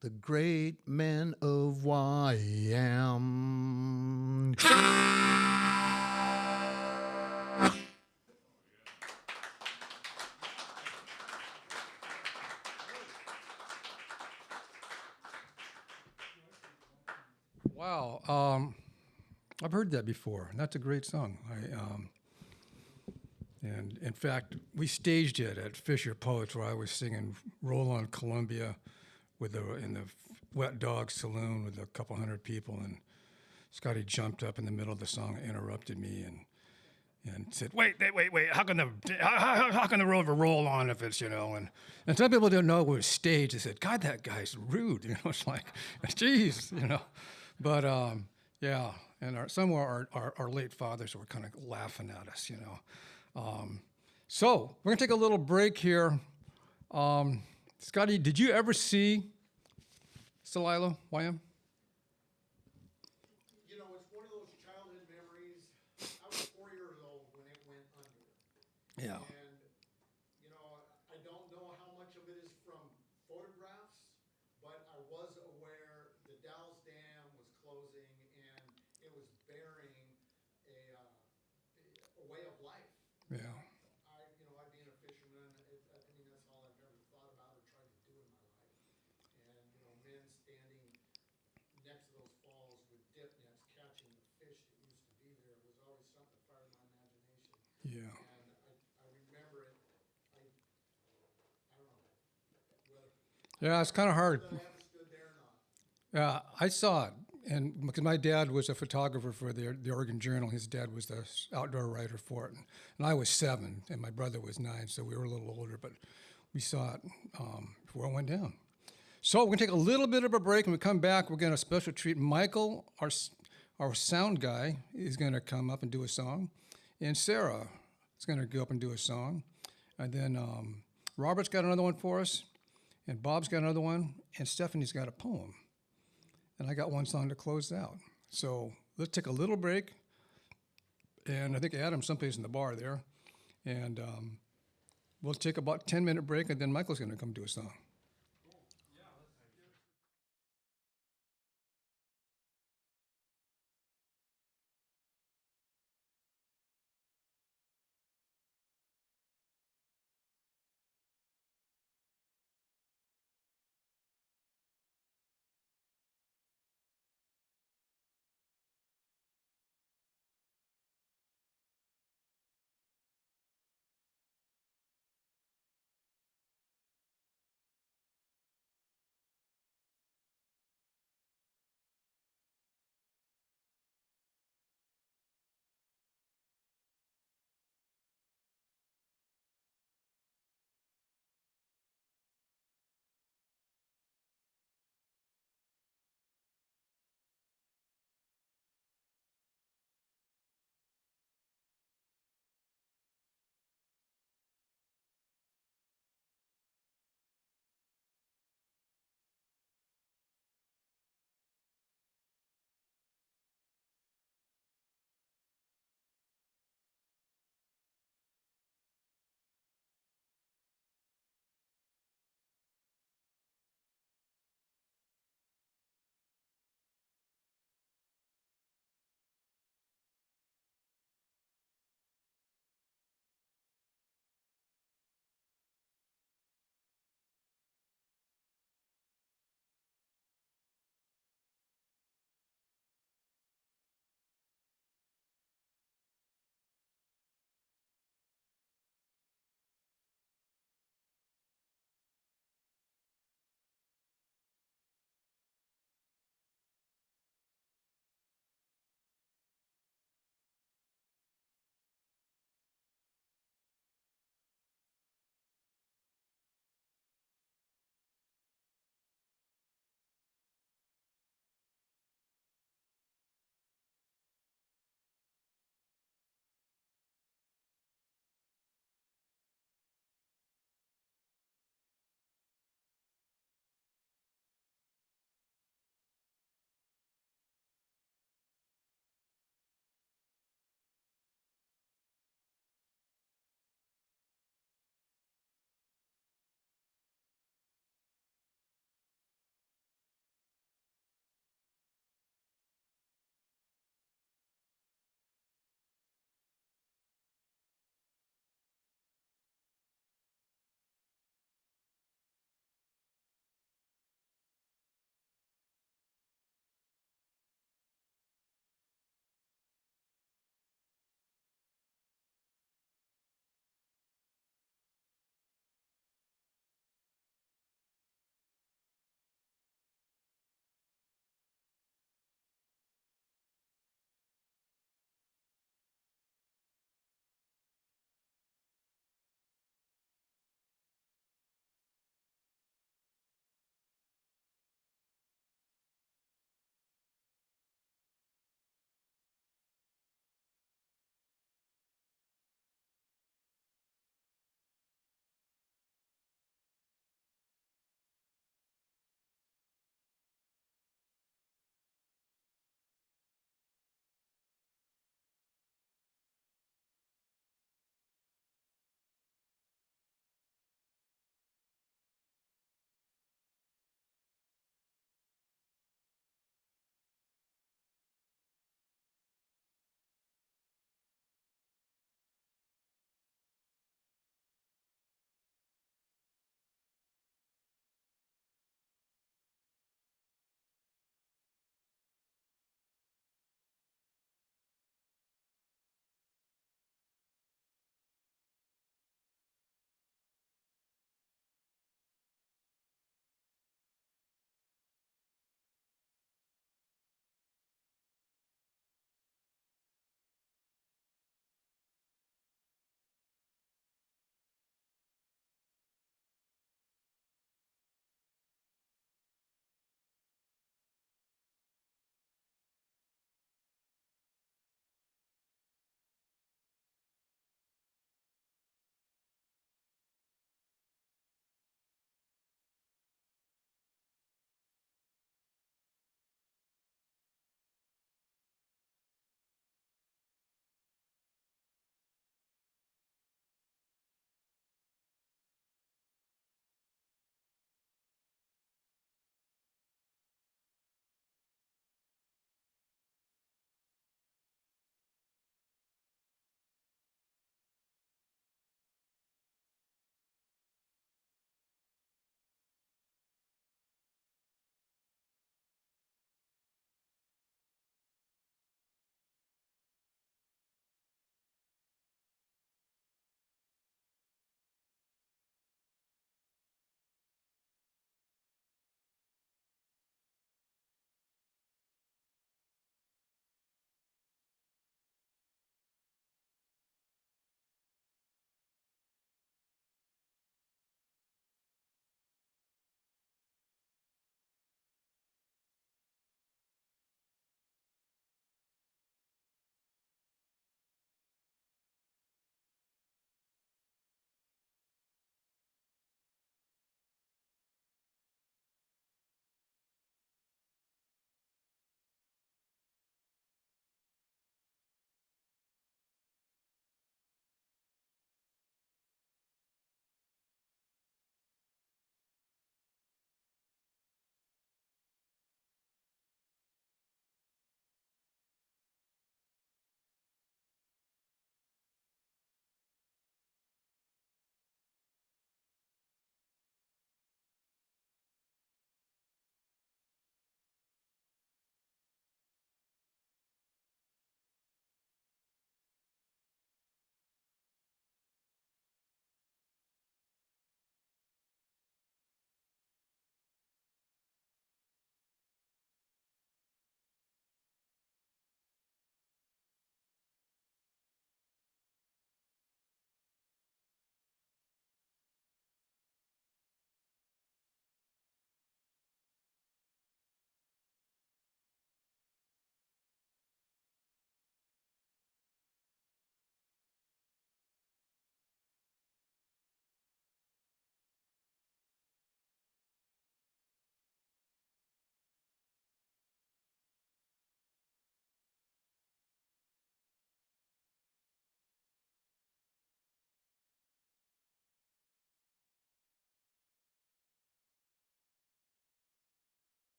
the great men of Wyam. Wow, I've heard that before, and that's a great song. And in fact, we staged it at Fisher Poets, where I was singing "Roll on Columbia" in the Wet Dog Saloon with a couple hundred people, and Scotty jumped up in the middle of the song, interrupted me, and said, "Wait! How can the rover roll on if it's, you know?" And some people didn't know it was staged. They said, "God, that guy's rude." You know, it's like, geez, you know. But yeah, and some of our late fathers were kind of laughing at us, you know. So we're gonna take a little break here. Scotty, did you ever see Celilo, Wyam? You know, it's one of those childhood memories. I was 4 years old when it went under. Yeah. And, you know, I don't know how much of it is from photographs, but I was aware the Dalles Dam was closing and it was burying a way of life. Yeah. I being a fisherman, I mean, that's all I've ever thought about or tried to do in my life. And, you know, men standing next to those falls with dip nets catching the fish that used to be there was always something that fired my imagination. Yeah. And I remember it, I don't know, whether Yeah, it's kind of hard. I ever stood there or not. Yeah, I saw it, and because my dad was a photographer for the Oregon Journal, his dad was the outdoor writer for it, and I was 7, and my brother was 9, so we were a little older, but we saw it before it went down. So we're gonna take a little bit of a break, and we come back. We're gonna special treat Michael, our sound guy, is gonna come up and do a song, and Sarah is gonna go up and do a song, and then Robert's got another one for us, and Bob's got another one, and Stephanie's got a poem. And I got one song to close out. So let's take a little break. And I think Adam's someplace in the bar there. And we'll take about 10-minute break, and then Michael's going to come do a song.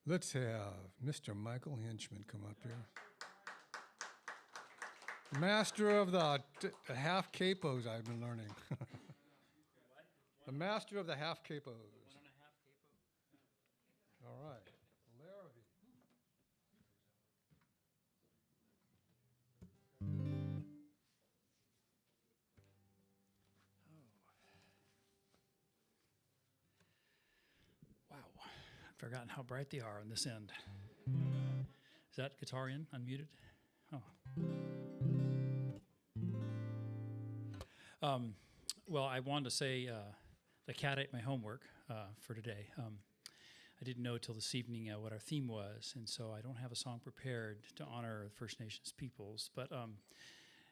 Let's have Mr. Michael Hinchman come up here. Master of the half capos, I've been learning. The master of the half capos. All right. Larrabee. Wow, I've forgotten how bright they are on this end. Is that guitar in, unmuted? Oh. Well, I wanted to say the cat ate my homework for today. I didn't know till this evening what our theme was, and so I don't have a song prepared to honor First Nations peoples. But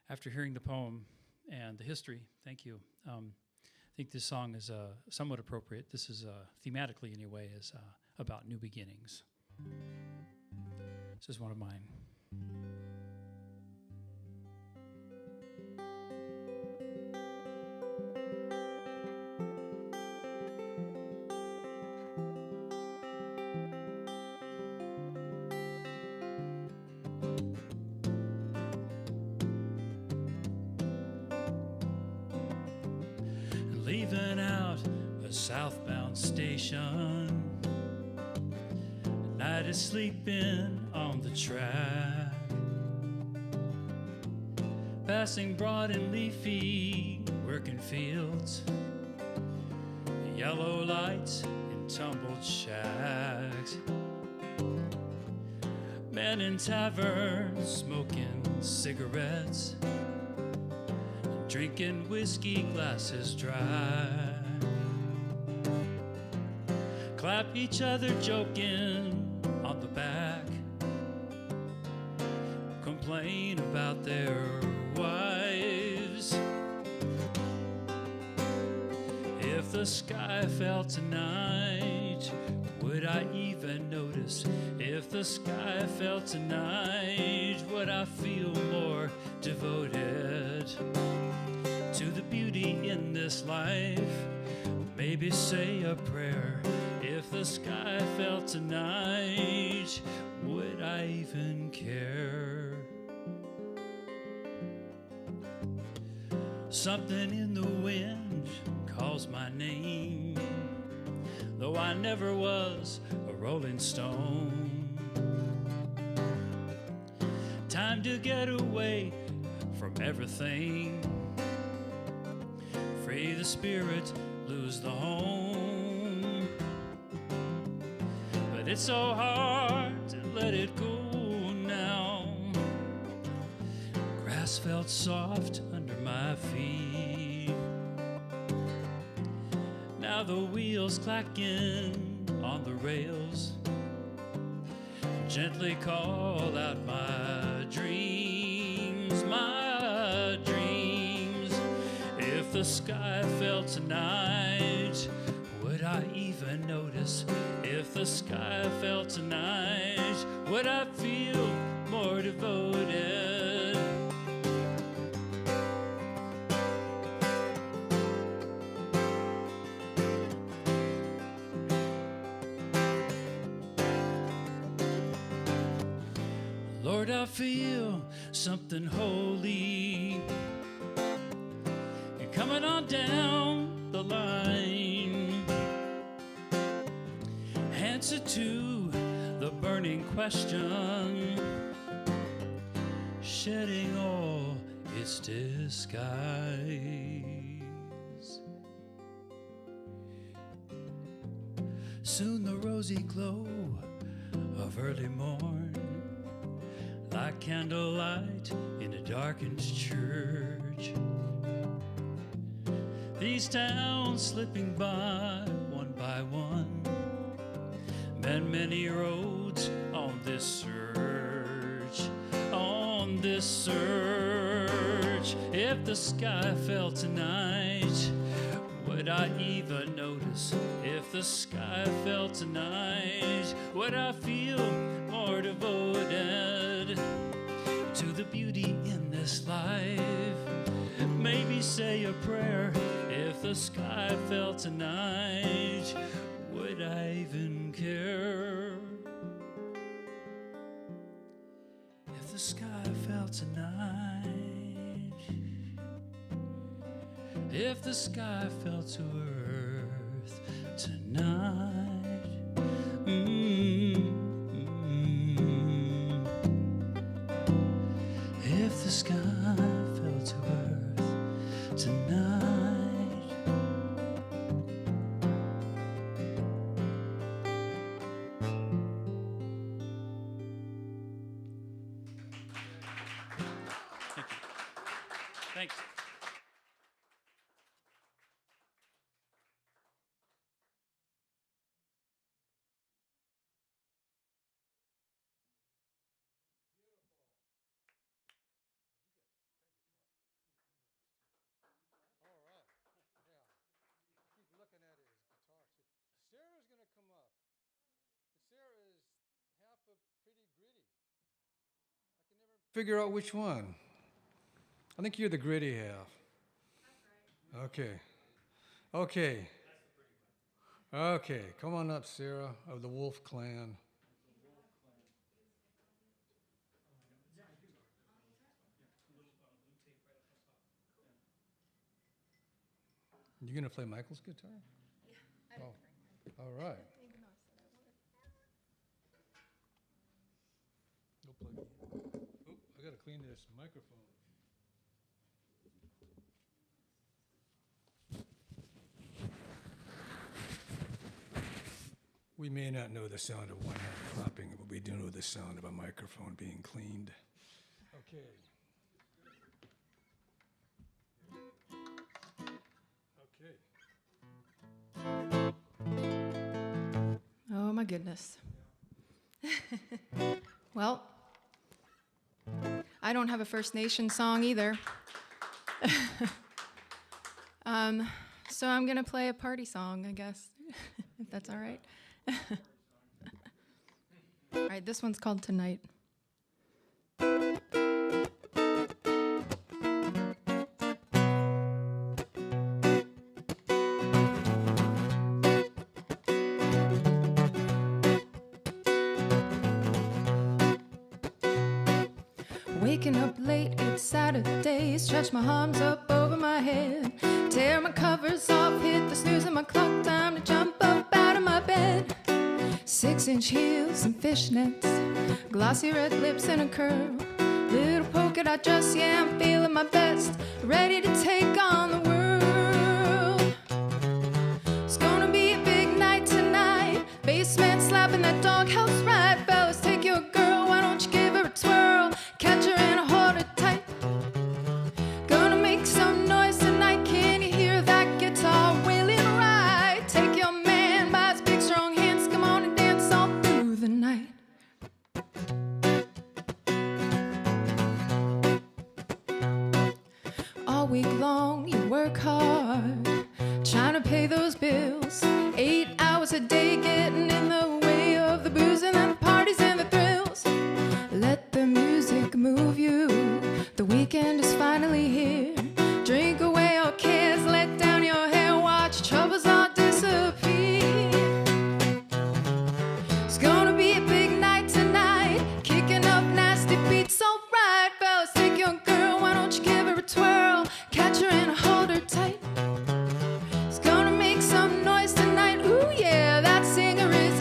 after hearing the poem and the history, thank you. I think this song is somewhat appropriate. This is thematically, anyway, is about new beginnings. This is one of mine. Leaving out a southbound station, the night is sleeping on the track, passing broad and leafy working fields, yellow lights in tumbled shacks, men in taverns smoking cigarettes, drinking whiskey glasses dry, clap each other joking on the back, complain about their wives. If the sky fell tonight, would I even notice? If the sky fell tonight, would I feel more devoted to the beauty in this life? Maybe say a prayer. If the sky fell tonight, would I even care? Something in the wind calls my name, though I never was a rolling stone. Time to get away from everything, free the spirit, lose the home. But it's so hard to let it go now. Grass felt soft under my feet. Now the wheels clacking on the rails gently call out my dreams, my dreams. If the sky fell tonight, would I even notice? If the sky fell tonight, would I feel more devoted? Lord, I feel something holy coming on down the line. Answer to the burning question, shedding all its disguise. Soon the rosy glow of early morn, like candlelight in a darkened church. These towns slipping by one, and many roads on this search, on this search. If the sky fell tonight, would I even notice? If the sky fell tonight, would I feel more devoted to the beauty in this life? Maybe say a prayer. If the sky fell tonight, would I even care? the sky fell tonight, if the sky fell to earth tonight, if the sky fell to earth tonight. Thanks. All right. Yeah. Keep looking at his guitar too. Sarah's gonna come up. Sarah is half a pretty gritty. I can never figure out which one. I think you're the gritty half. That's right. Okay. Okay. Okay. Come on up, Sarah, of the Wolf Clan. You gonna play Michael's guitar? Yeah. Oh, all right. No plug in. Oh, I gotta clean this microphone. We may not know the sound of one hand clapping, but we do know the sound of a microphone being cleaned. Okay. Oh my goodness. Well, I don't have a First Nation song either. So I'm gonna play a party song, I guess, if that's all right. All right, this one's called Tonight. Waking up late, it's Saturday, stretch my arms up over my head, tear my covers off, hit the snooze on my clock, time to jump up out of my bed. 6-inch heels and fishnets, glossy red lips and a curl, little polka dot dress, yeah, I'm feeling my best, ready to take on the world. It's gonna be a big night tonight, basement slapping that doghouse right, fellas, take your girl, why don't you give her a twirl, catch her and hold her tight. Gonna make some noise tonight, can you hear that guitar wailing right? Take your man by his big strong hands, come on and dance all through the night. All week long you work hard, trying to pay those bills, 8 hours a day getting in the way of the booze and the parties and the thrills. Let the music move you, the weekend is finally here. Drink away your cares, let down your hair, watch troubles all disappear. It's gonna be a big night tonight, kicking up nasty beats, alright, fellas, take your girl, why don't you give her a twirl, catch her and hold her tight. It's gonna make some noise tonight, ooh yeah, that singer is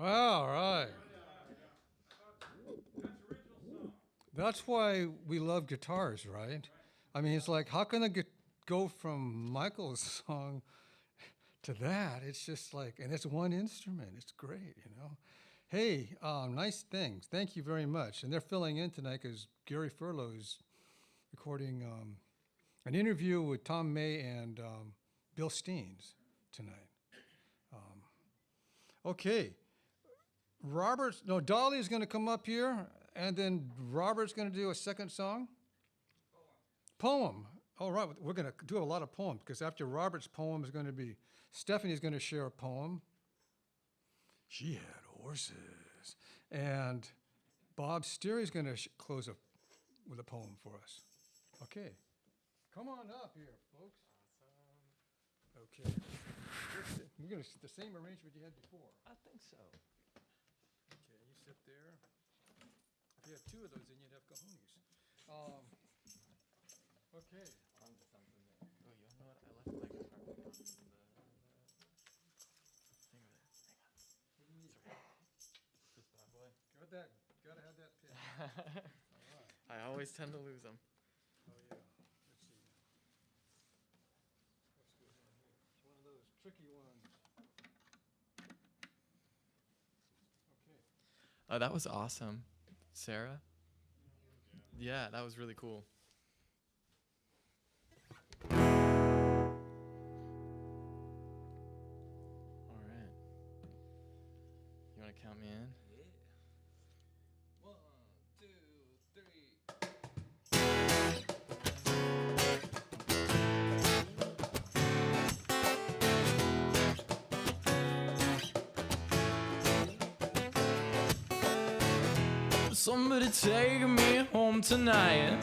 All right. That's why we love guitars, right? I mean, it's like, how can I go from Michael's song to that? It's just like, and it's one instrument. It's great, you know. Hey, nice things. Thank you very much. And they're filling in tonight because Gary Furlow is recording an interview with Tom May and Bill Steens tonight. Okay. Dolly's going to come up here, and then Robert's going to do a second song. Poem. All right, we're going to do a lot of poems because after Robert's poem is going to be Stephanie's going to share a poem. She had horses. And Bob Steery's going to close with a poem for us. Okay. Come on up here, folks. Awesome. Okay. We're going to the same arrangement you had before. I think so. Okay, you sit there. If you have two of those, then you'd have cojones. Okay. Onto something there. Oh, you know what? I left my guitar pick on the thing with it. Hang on. It's okay. This bad boy. Gotta have that pin. All right. I always tend to lose them. Oh yeah. Let's see. What's going on here? It's one of those tricky ones. Okay. That was awesome, Sarah. Yeah, that was really cool. All right. You want to count me in? Yeah. 1, 2, 3. Somebody take me home tonight.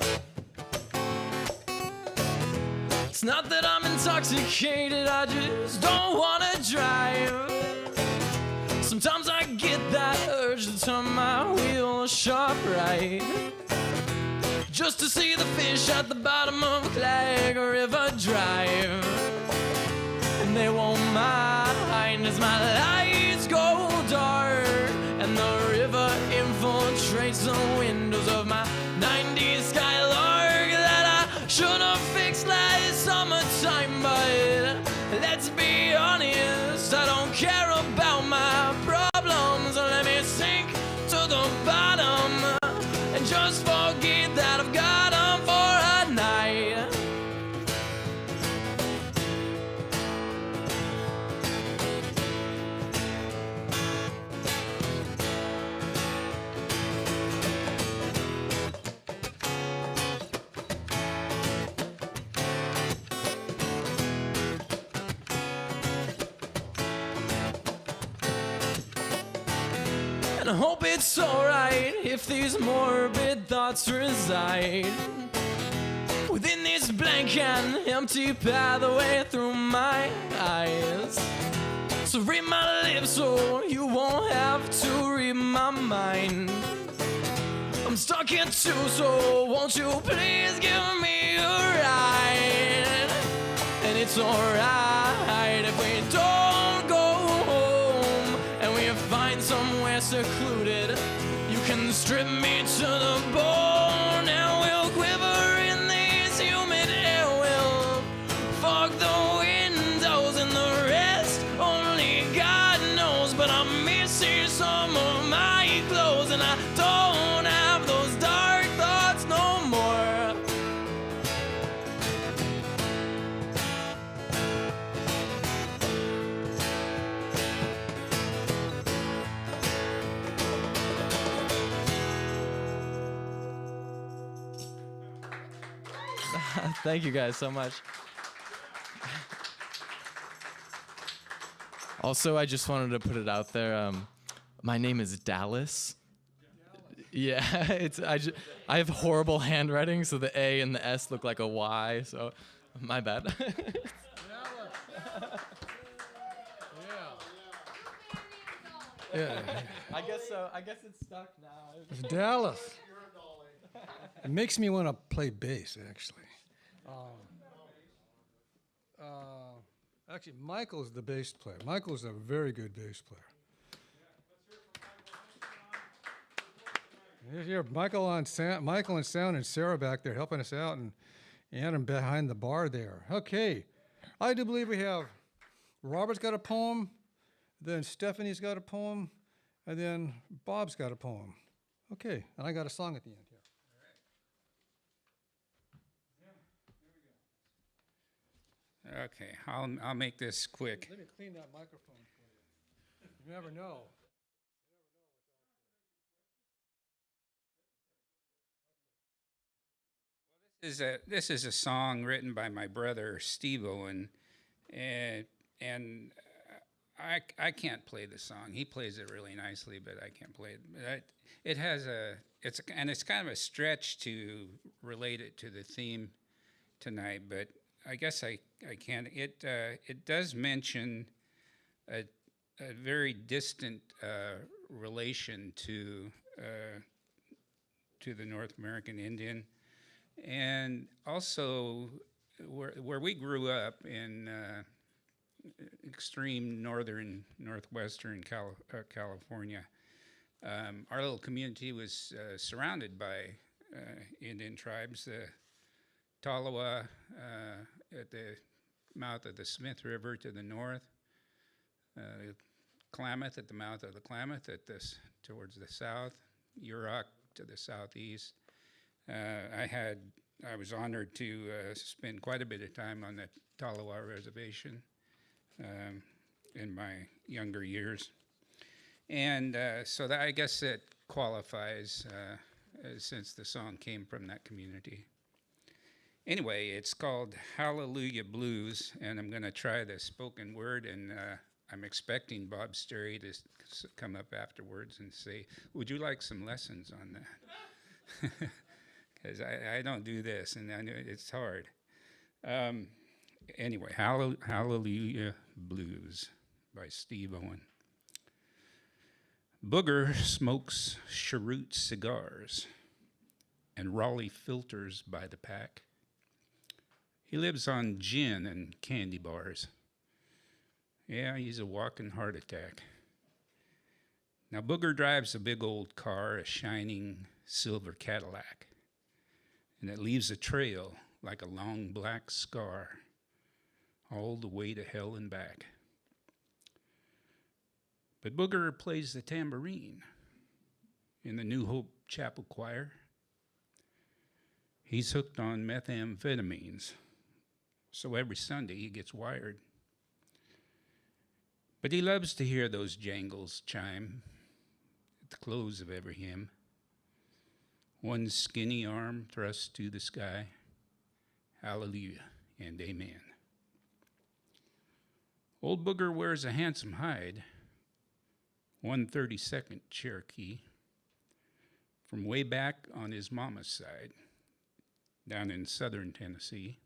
It's not that I'm intoxicated, I just don't wanna drive. Sometimes I get that urge to turn my wheel sharp right, just to see the fish at the bottom of Clag River Drive. And they won't mind as my lights go dark and the river infiltrates the windows of my 90s Skylark that I should have fixed last summertime. But let's be honest, I don't care about my problems. Let me sink to the bottom and just forget that I've got them for a night. And I hope it's alright if these morbid thoughts reside within this blank and empty pathway through my eyes. So read my lips so you won't have to read my mind. I'm stuck in two, so won't you please give me a ride? And it's alright if we don't go home and we find somewhere secluded. You can strip me to the bone and we'll quiver in this humid air. We'll fog the windows and the rest only God knows. But I'm missing some of my clothes and I don't have those dark thoughts no more. Thank you guys so much. Also, I just wanted to put it out there. My name is Dallas. Yeah, I have horrible handwriting, so the A and the S look like a Y. So, my bad. Yeah. I guess so. I guess it's stuck now. It's Dallas. It makes me want to play bass, actually. Actually, Michael's the bass player. Michael's a very good bass player. Here's your Michael and Sound and Sarah back there helping us out, and Adam behind the bar there. Okay, I do believe we have Robert's got a poem, then Stephanie's got a poem, and then Bob's got a poem. Okay, and I got a song at the end here. Okay, I'll make this quick. Let me clean that microphone for you. You never know. This is a song written by my brother Steve Owen, and I can't play the song. He plays it really nicely, but I can't play it. But it's kind of a stretch to relate it to the theme tonight, but I guess I can. It does mention a very distant relation to the North American Indian, and also where we grew up in extreme northwestern California. Our little community was surrounded by Indian tribes. The Tolowa at the mouth of the Smith River to the north, Klamath at the mouth of the Klamath towards the south, Yurok to the southeast. I was honored to spend quite a bit of time on the Tolowa Reservation in my younger years, and so I guess that qualifies since the song came from that community. Anyway, it's called Hallelujah Blues, and I'm going to try the spoken word, and I'm expecting Bob Sterry to come up afterwards and say, would you like some lessons on that? Because I don't do this, and I know it's hard. Anyway, Hallelujah Blues by Steve Owen. Booger smokes cheroot cigars and Raleigh filters by the pack. He lives on gin and candy bars. Yeah, he's a walking heart attack. Now, Booger drives a big old car, a shining silver Cadillac, and it leaves a trail like a long black scar all the way to hell and back. But Booger plays the tambourine in the New Hope Chapel Choir. He's hooked on methamphetamines, so every Sunday he gets wired. But he loves to hear those jangles chime at the close of every hymn. One skinny arm thrust to the sky, hallelujah and amen. Old Booger wears a handsome hide, 132nd Cherokee, from way back on his mama's side, down in southern Tennessee.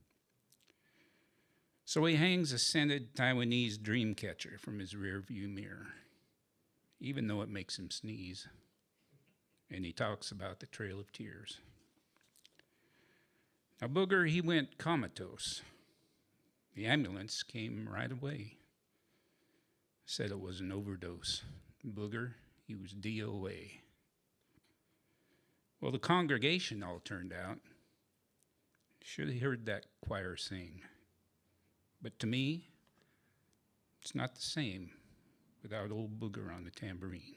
So he hangs a scented Taiwanese dream catcher from his rearview mirror, even though it makes him sneeze. And he talks about the Trail of Tears. Now, Booger, he went comatose. The ambulance came right away. Said it was an overdose. Booger, he was DOA. Well, the congregation all turned out. Should have heard that choir sing. But to me, it's not the same without old Booger on the tambourine.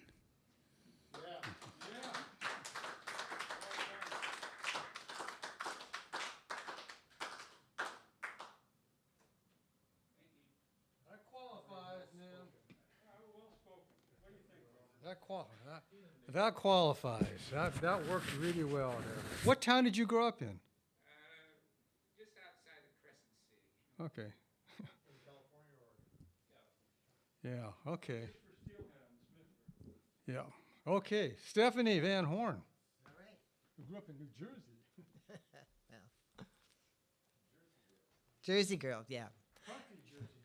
That qualifies, man. That qualifies. That worked really well there. What town did you grow up in? Just outside of Crescent City. Okay. Yeah, okay. Yeah, okay. Stephanie Van Horn. All right. Who grew up in New Jersey. Well, Jersey girl, yeah.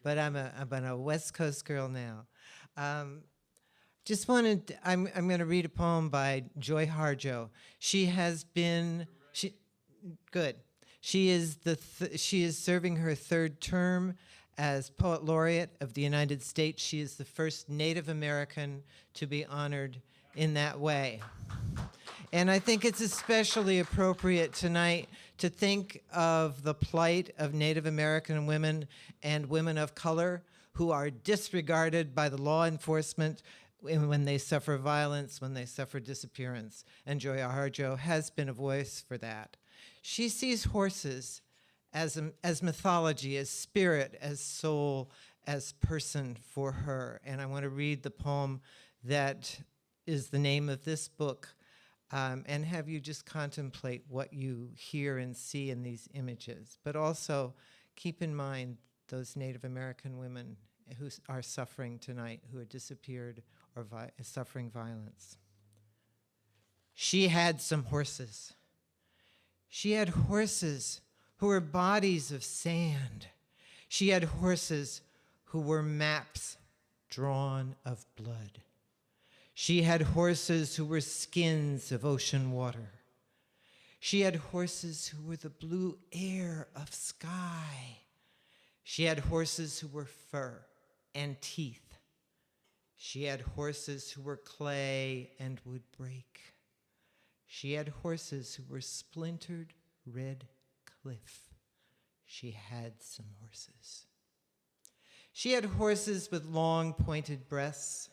But I'm a West Coast girl now. Just wanted, I'm going to read a poem by Joy Harjo. She has been, good. She is she is serving her third term as Poet Laureate of the United States. She is the first Native American to be honored in that way. And I think it's especially appropriate tonight to think of the plight of Native American women and women of color who are disregarded by the law enforcement when they suffer violence, when they suffer disappearance. And Joya Harjo has been a voice for that. She sees horses as mythology, as spirit, as soul, as person for her. And I want to read the poem that is the name of this book, and have you just contemplate what you hear and see in these images. But also keep in mind those Native American women who are suffering tonight, who are disappeared or suffering violence. She had some horses. She had horses who were bodies of sand. She had horses who were maps drawn of blood. She had horses who were skins of ocean water. She had horses who were the blue air of sky. She had horses who were fur and teeth. She had horses who were clay and would break. She had horses who were splintered red cliff. She had some horses. She had horses with long pointed breasts.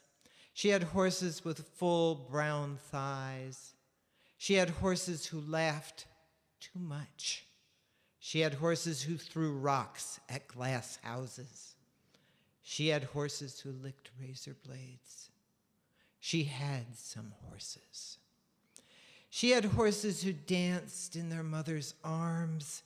She had horses with full brown thighs. She had horses who laughed too much. She had horses who threw rocks at glass houses. She had horses who licked razor blades. She had some horses. She had horses who danced in their mother's arms.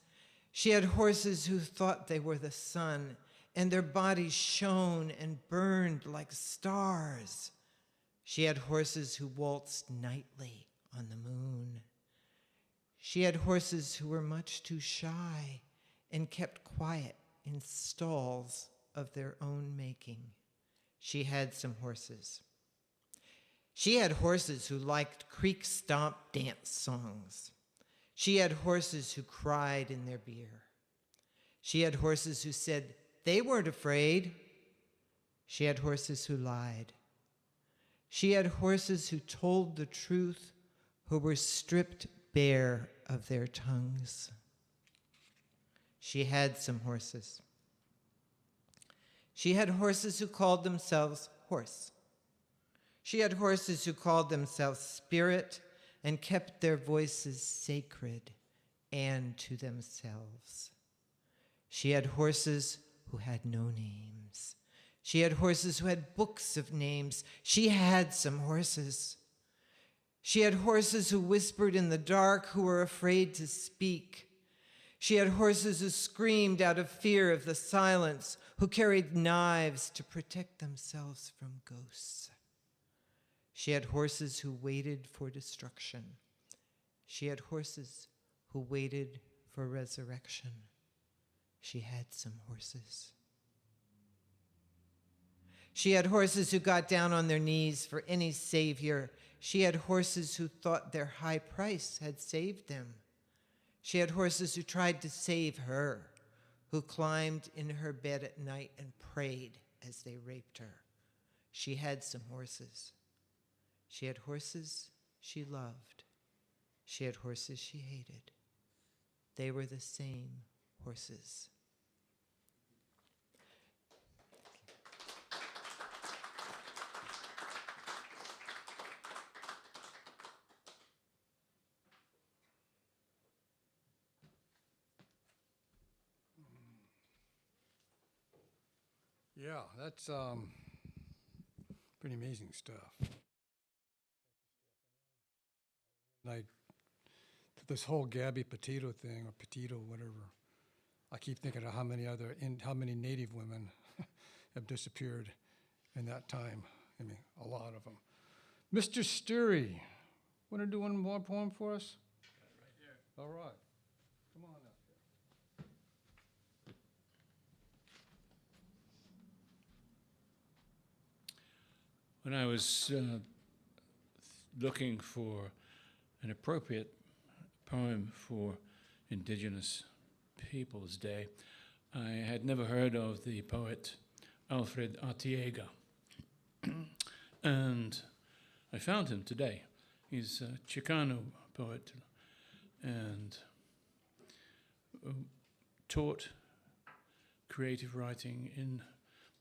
She had horses who thought they were the sun, and their bodies shone and burned like stars. She had horses who waltzed nightly on the moon. She had horses who were much too shy and kept quiet in stalls of their own making. She had some horses. She had horses who liked creek stomp dance songs. She had horses who cried in their beer. She had horses who said they weren't afraid. She had horses who lied. She had horses who told the truth, who were stripped bare of their tongues. She had some horses. She had horses who called themselves horse. She had horses who called themselves spirit and kept their voices sacred and to themselves. She had horses who had no names. She had horses who had books of names. She had some horses. She had horses who whispered in the dark, who were afraid to speak. She had horses who screamed out of fear of the silence, who carried knives to protect themselves from ghosts. She had horses who waited for destruction. She had horses who waited for resurrection. She had some horses. She had horses who got down on their knees for any savior. She had horses who thought their high price had saved them. She had horses who tried to save her, who climbed in her bed at night and prayed as they raped her. She had some horses. She had horses she loved. She had horses she hated. They were the same horses. Yeah, that's pretty amazing stuff. Like this whole Gabby Petito thing, or Petito, whatever. I keep thinking of how many Native women have disappeared in that time. I mean, a lot of them. Mr. Sturry, want to do one more poem for us? Right here. All right, come on up here. When I was looking for an appropriate poem for Indigenous Peoples Day, I had never heard of the poet Alfred Artiega. And I found him today. He's a Chicano poet and taught creative writing in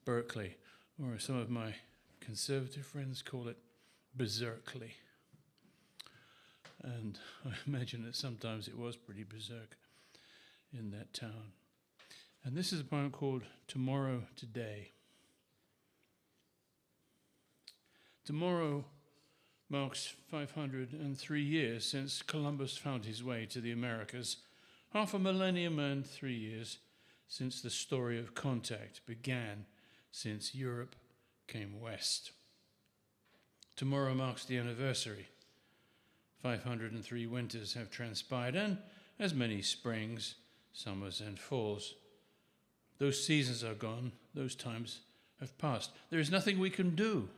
Berkeley, or some of my conservative friends call it berserkly. And I imagine that sometimes it was pretty berserk in that town. And this is a poem called Tomorrow Today. Tomorrow marks 503 years since Columbus found his way to the Americas, half a millennium and 3 years since the story of contact began, since Europe came west. Tomorrow marks the anniversary. 503 winters have transpired, and as many springs, summers, and falls. Those seasons are gone, those times have passed. There is nothing we can do.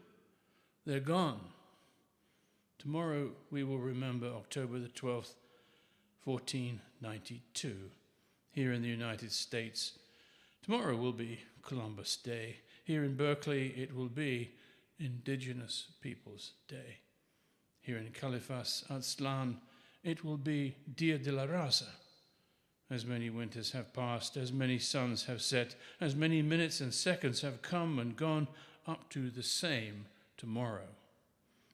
They're gone. Tomorrow we will remember October the 12th, 1492, here in the United States. Tomorrow will be Columbus Day. Here in Berkeley it will be Indigenous Peoples Day. Here in Califas, Aztlan, it will be Dia de la Raza. As many winters have passed, as many suns have set, as many minutes and seconds have come and gone, up to the same tomorrow.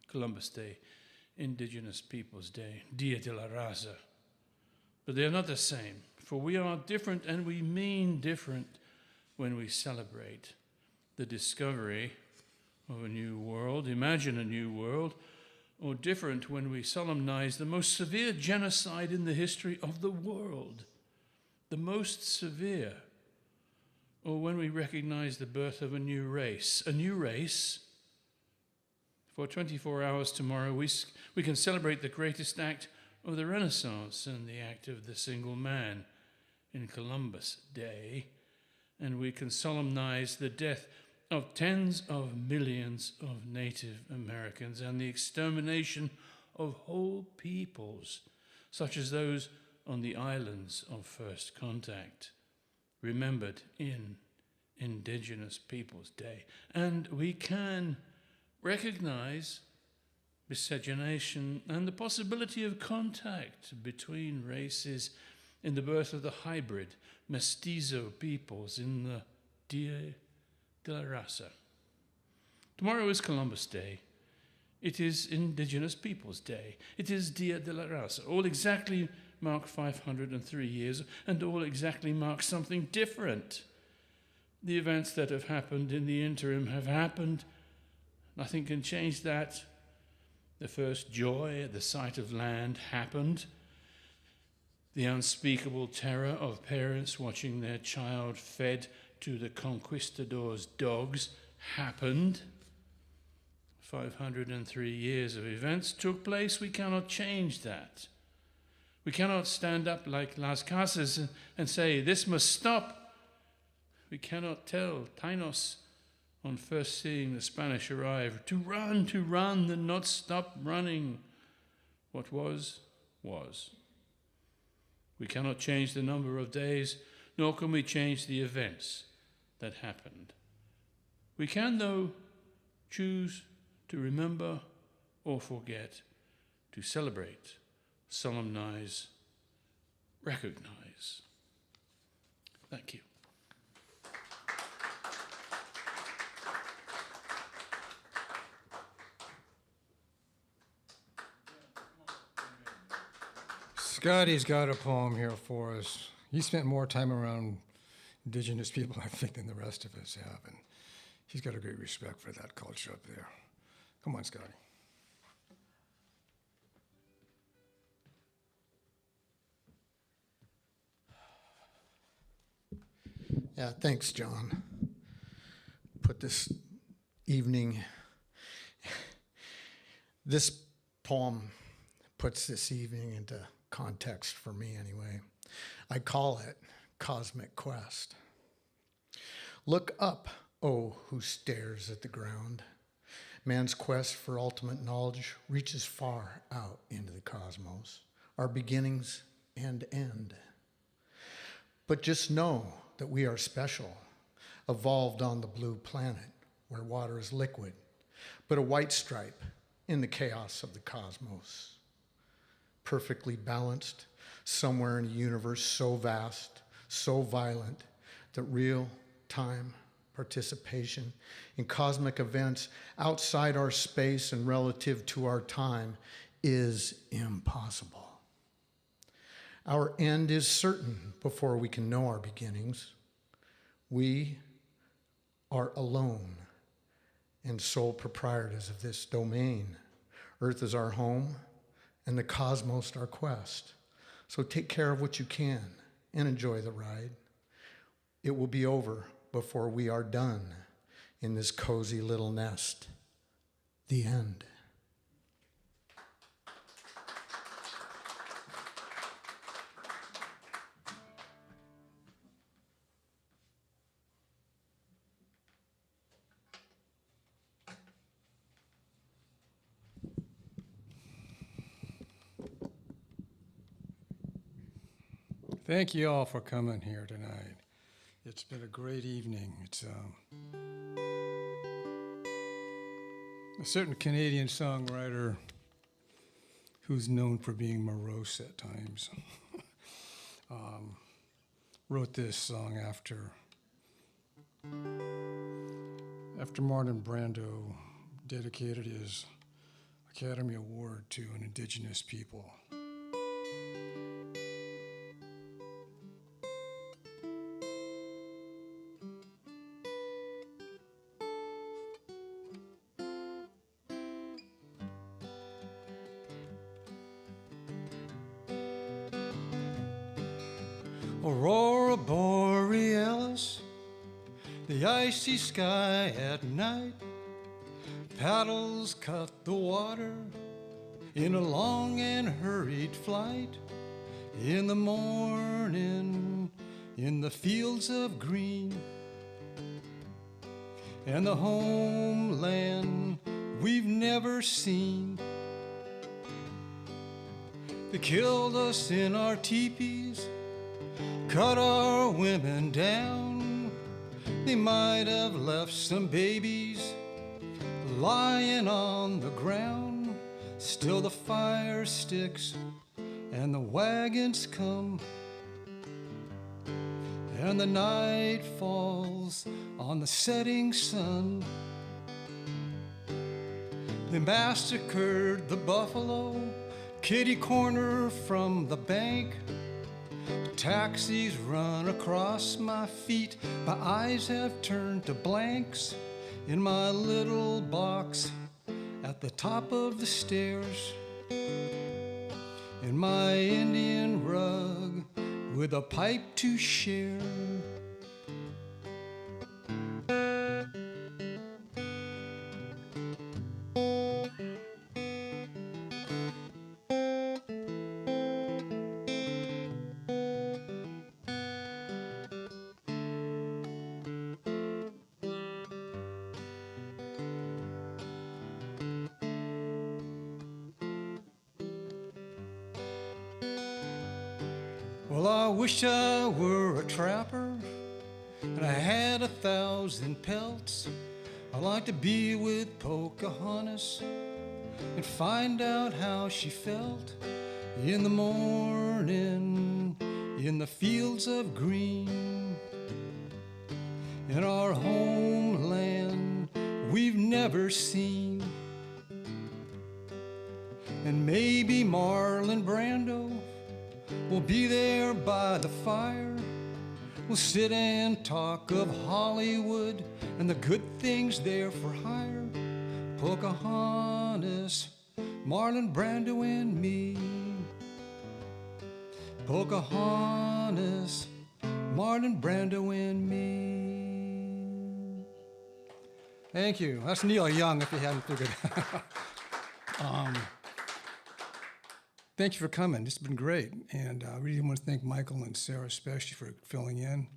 Columbus Day, Indigenous Peoples Day, Dia de la Raza. But they are not the same, for we are different, and we mean different when we celebrate the discovery of a new world, imagine a new world, or different when we solemnize the most severe genocide in the history of the world, the most severe, or when we recognize the birth of a new race. A new race. For 24 hours tomorrow, we can celebrate the greatest act of the Renaissance and the act of the single man in Columbus Day, and we can solemnize the death of tens of millions of Native Americans and the extermination of whole peoples, such as those on the islands of first contact, remembered in Indigenous Peoples Day. And we can recognize miscegenation and the possibility of contact between races in the birth of the hybrid mestizo peoples in the Dia de la Raza. Tomorrow is Columbus Day. It is Indigenous Peoples Day. It is Dia de la Raza. All exactly mark 503 years, and all exactly mark something different. The events that have happened in the interim have happened. Nothing can change that. The first joy at the sight of land happened. The unspeakable terror of parents watching their child fed to the conquistadors' dogs happened. 503 years of events took place. We cannot change that. We cannot stand up like Las Casas and say, this must stop. We cannot tell Tainos on first seeing the Spanish arrive to run, and not stop running. What was, was. We cannot change the number of days, nor can we change the events that happened. We can, though, choose to remember or forget, to celebrate, solemnize, recognize. Thank you. Scotty's got a poem here for us. He spent more time around Indigenous people, I think, than the rest of us have, and he's got a great respect for that culture up there. Come on, Scotty. Yeah, thanks, John. Put this evening, this poem puts this evening into context for me anyway. I call it Cosmic Quest. Look up, oh, who stares at the ground. Man's quest for ultimate knowledge reaches far out into the cosmos, our beginnings and end. But just know that we are special, evolved on the blue planet where water is liquid, but a white stripe in the chaos of the cosmos, perfectly balanced somewhere in a universe so vast, so violent, that real-time participation in cosmic events outside our space and relative to our time is impossible. Our end is certain before we can know our beginnings. We are alone and sole proprietors of this domain. Earth is our home, and the cosmos our quest. So take care of what you can and enjoy the ride. It will be over before we are done in this cozy little nest. The end. Thank you all for coming here tonight. It's been a great evening. It's a certain Canadian songwriter who's known for being morose at times wrote this song after Marlon Brando dedicated his Academy Award to an Indigenous people. Aurora Borealis, the icy sky at night, paddles cut the water in a long and hurried flight. In the morning, in the fields of green, and the homeland we've never seen. They killed us in our teepees, cut our women down. They might have left some babies lying on the ground. Still the fire sticks and the wagons come, and the night falls on the setting sun. They massacred the buffalo, kitty corner from the bank. Taxis run across my feet, my eyes have turned to blanks. In my little box at the top of the stairs, in my Indian rug with a pipe to share. Well, I wish I were a trapper and I had 1,000 pelts. I'd like to be with Pocahontas and find out how she felt in the morning, in the fields of green, in our homeland we've never seen. And maybe Marlon Brando will be there by the fire. We'll sit and talk of Hollywood and the good things there for hire. Pocahontas, Marlon Brando and me. Pocahontas, Marlon Brando and me. Thank you. That's Neil Young, if you hadn't figured it out. Thank you for coming. This has been great. And I really want to thank Michael and Sarah especially for filling in.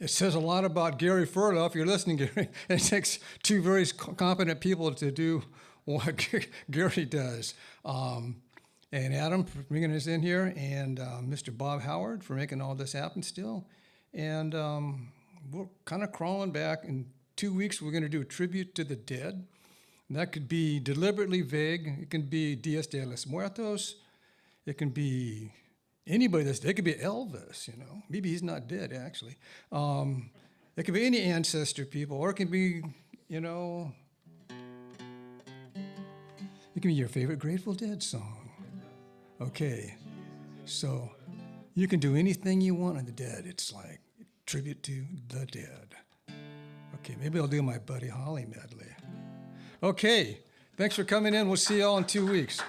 It says a lot about Gary Furlow, if you're listening, Gary. It takes two very competent people to do what Gary does. And Adam for bringing us in here, and Mr. Bob Howard for making all this happen still. And we're kind of crawling back. In 2 weeks, we're going to do a tribute to the dead. And that could be deliberately vague. It can be Dias de los Muertos. It can be anybody that's dead. It could be Elvis, you know. Maybe he's not dead, actually. It could be any ancestor people, or it can be, you know, it can be your favorite Grateful Dead song. Okay, so you can do anything you want on the Dead. It's like tribute to the Dead. Okay, maybe I'll do my Buddy Holly medley. Okay, thanks for coming in. We'll see y'all in 2 weeks.